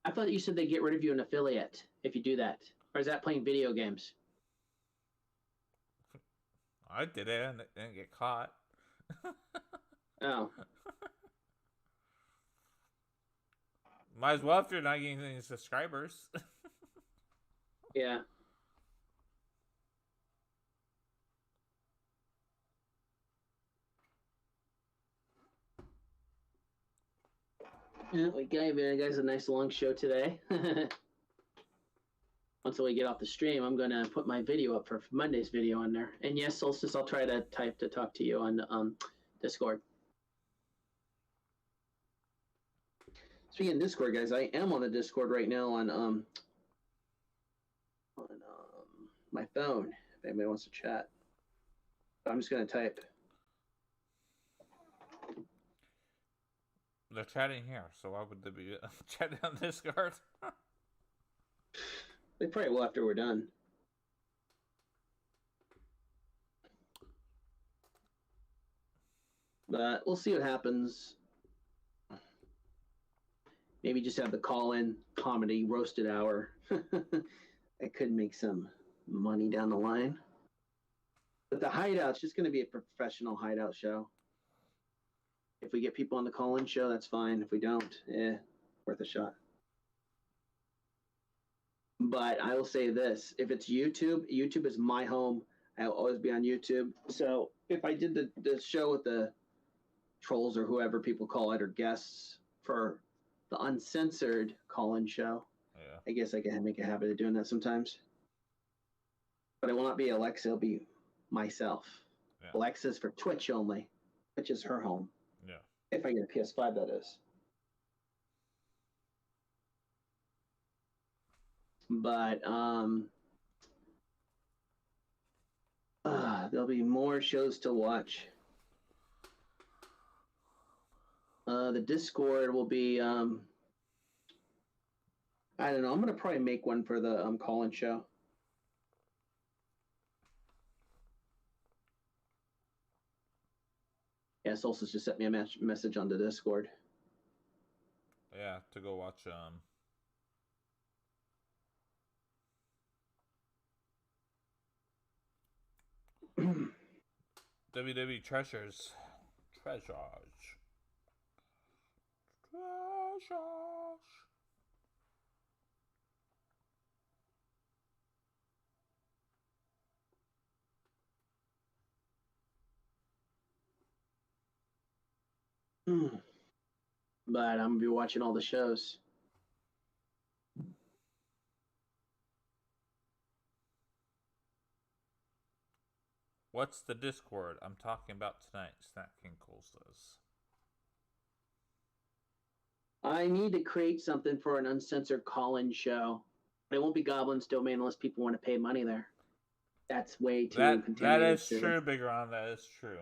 I thought you said they get rid of you an affiliate if you do that, or is that playing video games? I did it and didn't get caught. Oh. Might as well if you're not getting any subscribers. Yeah. Yeah, we gave you guys a nice long show today. Once we get off the stream, I'm gonna put my video up for Monday's video on there. And yes, Solstice, I'll try to type to talk to you on Discord. Speaking of Discord, guys, I am on the Discord right now on my phone. If anybody wants to chat, I'm just gonna type. They're chatting here, so why would they be chatting on Discord? They probably will after we're done. But we'll see what happens. Maybe just have the call-in comedy roasted hour. I could make some money down the line. But the hideout's just going to be a professional hideout show. If we get people on the call-in show, that's fine. If we don't, worth a shot. But I will say this. If it's YouTube, YouTube is my home. I'll always be on YouTube. So if I did the show with the trolls or whoever people call it or guests for the uncensored call-in show, Yeah. I guess I can make a habit of doing that sometimes. But it will not be Alexa. It'll be myself. Yeah. Alexa's for Twitch only. Twitch is her home. Yeah. If I get a PS5, that is. But there'll be more shows to watch. The Discord will be I don't know. I'm gonna probably make one for the call-in show. Yeah, Solstice just sent me a message on the Discord. Yeah, to go watch WWE Treasures. But I'm gonna be watching all the shows. What's the Discord I'm talking about tonight? Snack King Coles does. I need to create something for an uncensored call-in show. But it won't be Goblin's Domain unless people want to pay money there. That's way too contaminated. That is true, Big Ron. That is true.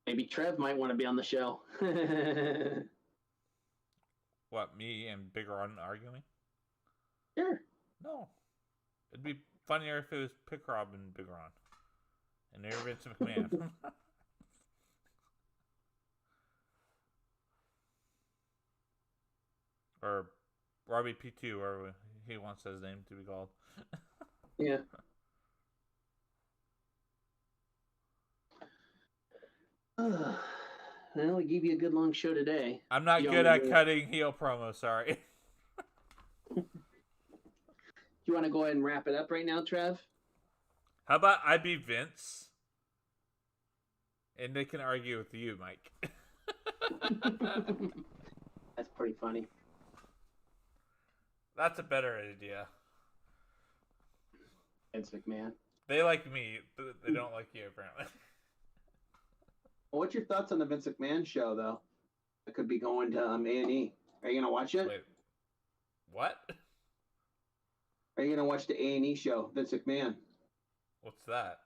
Maybe Trev might want to be on the show. What, me and Big Ron arguing? Sure. No. It'd be funnier if it was Pick Rob and Big Ron. And they're Vince McMahon. Or Robbie P2, or he wants his name to be called. Yeah. Well, we gave you a good long show today. I'm not good at cutting heel promos, sorry. You want to go ahead and wrap it up right now, Trev? How about I be Vince? And they can argue with you, Mike. That's pretty funny. That's a better idea. Vince McMahon. They like me, but they don't like you, apparently. Well, what's your thoughts on the Vince McMahon show, though? It could be going to A&E. Are you going to watch it? Wait, what? Are you going to watch the A&E show, Vince McMahon? What's that?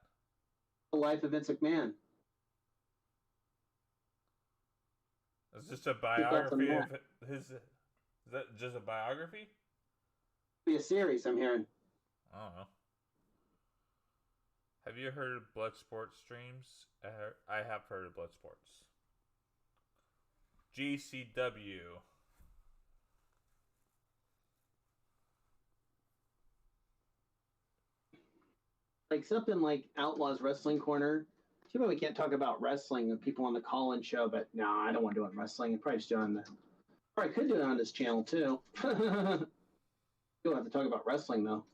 The life of Vince McMahon. It's just a biography of his... Is that just a biography? Be a series, I'm hearing. I don't know. Have you heard of Bloodsport streams? I have heard of Bloodsports. GCW. Like something like Outlaws Wrestling Corner. Too bad we can't talk about wrestling with people on the call-in show, but no, I don't want to do it in wrestling. I probably just do it on the... Probably could do it on this channel, too. You'll have to talk about wrestling, though.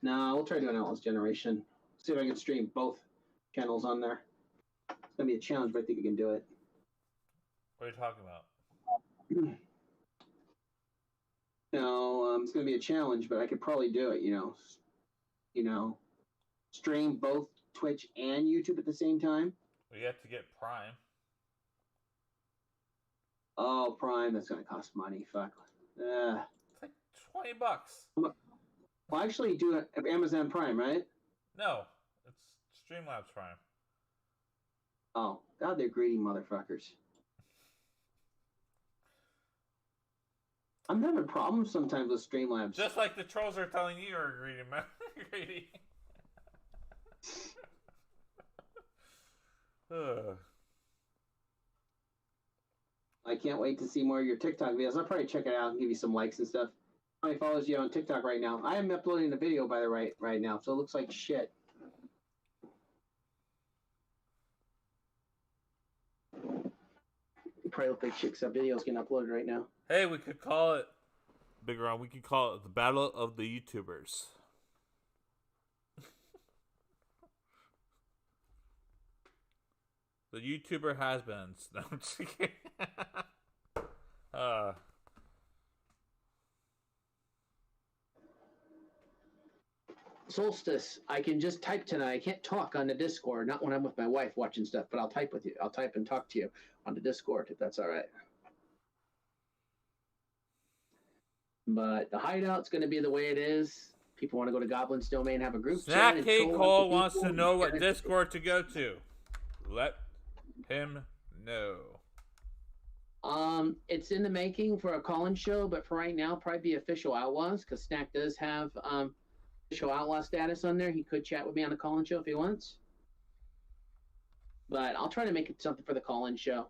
No, we'll try doing Outlaws Generation. See if I can stream both channels on there. It's going to be a challenge, but I think we can do it. What are you talking about? No, it's going to be a challenge, but I could probably do it, stream both Twitch and YouTube at the same time. Well, you have to get Prime. Oh, Prime, that's going to cost money. Fuck. It's like $20. Well, actually, do it Amazon Prime, right? No, it's Streamlabs Prime. Oh, God, they're greedy motherfuckers. I'm having problems sometimes with Streamlabs. Just like the trolls are telling you are greedy. Greedy. I can't wait to see more of your TikTok videos. I'll probably check it out and give you some likes and stuff. How many follows you on TikTok right now? I am uploading the video by the right now, so it looks like shit. You probably look like shit 'cause that video's getting uploaded right now. Hey, we could call it, Big Ron, we could call it the Battle of the YouTubers. The YouTuber has-beens. No, I'm just kidding. Solstice, I can just type tonight. I can't talk on the Discord, not when I'm with my wife watching stuff, but I'll type with you. I'll type and talk to you on the Discord if that's all right. But the hideout's going to be the way it is. People want to go to Goblin's Domain, have a group chat. Snack K. Cole wants to know what Discord to go to. Let him know. It's in the making for a call-in show, but for right now, probably be Official Outlaws, because Snack does have Official Outlaw status on there. He could chat with me on the call-in show if he wants. But I'll try to make it something for the call-in show.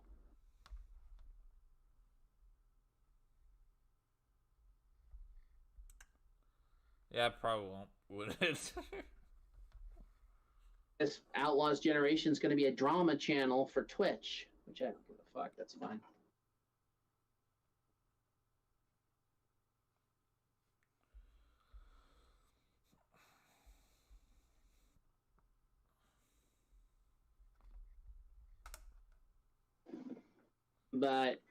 Yeah, probably won't. Would it? This Outlaws Generation is going to be a drama channel for Twitch, which I don't give a fuck. That's fine. But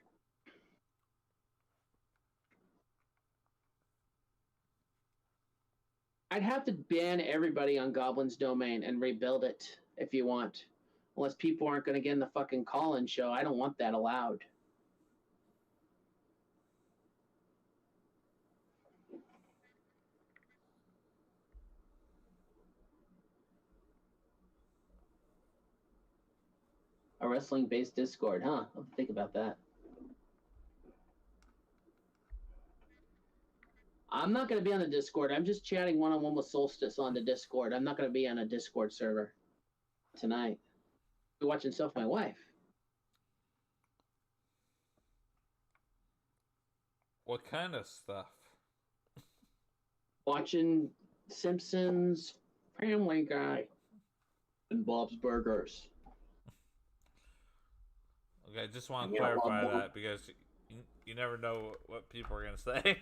I'd have to ban everybody on Goblin's Domain and rebuild it if you want. Unless people aren't going to get in the fucking call-in show. I don't want that allowed. A wrestling-based Discord, huh? I'll have to think about that. I'm not going to be on the Discord. I'm just chatting one-on-one with Solstice on the Discord. I'm not going to be on a Discord server tonight. I'll be watching stuff with my wife. What kind of stuff? Watching Simpsons, Family Guy, and Bob's Burgers. Okay, I just want to clarify that because you never know what people are going to say.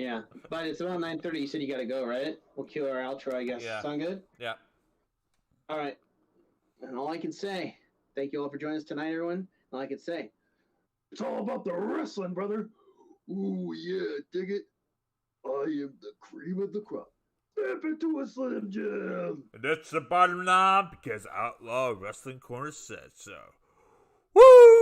Yeah, but it's around 9:30. You said you got to go, right? We'll cue our outro, I guess. Yeah. Sound good? Yeah. All right. And all I can say, thank you all for joining us tonight, everyone. All I can say, it's all about the wrestling, brother. Ooh, yeah, dig it. I am the cream of the crop. Step into a Slim Jim. And that's the bottom line because Outlaw Wrestling Corner said so. Woo!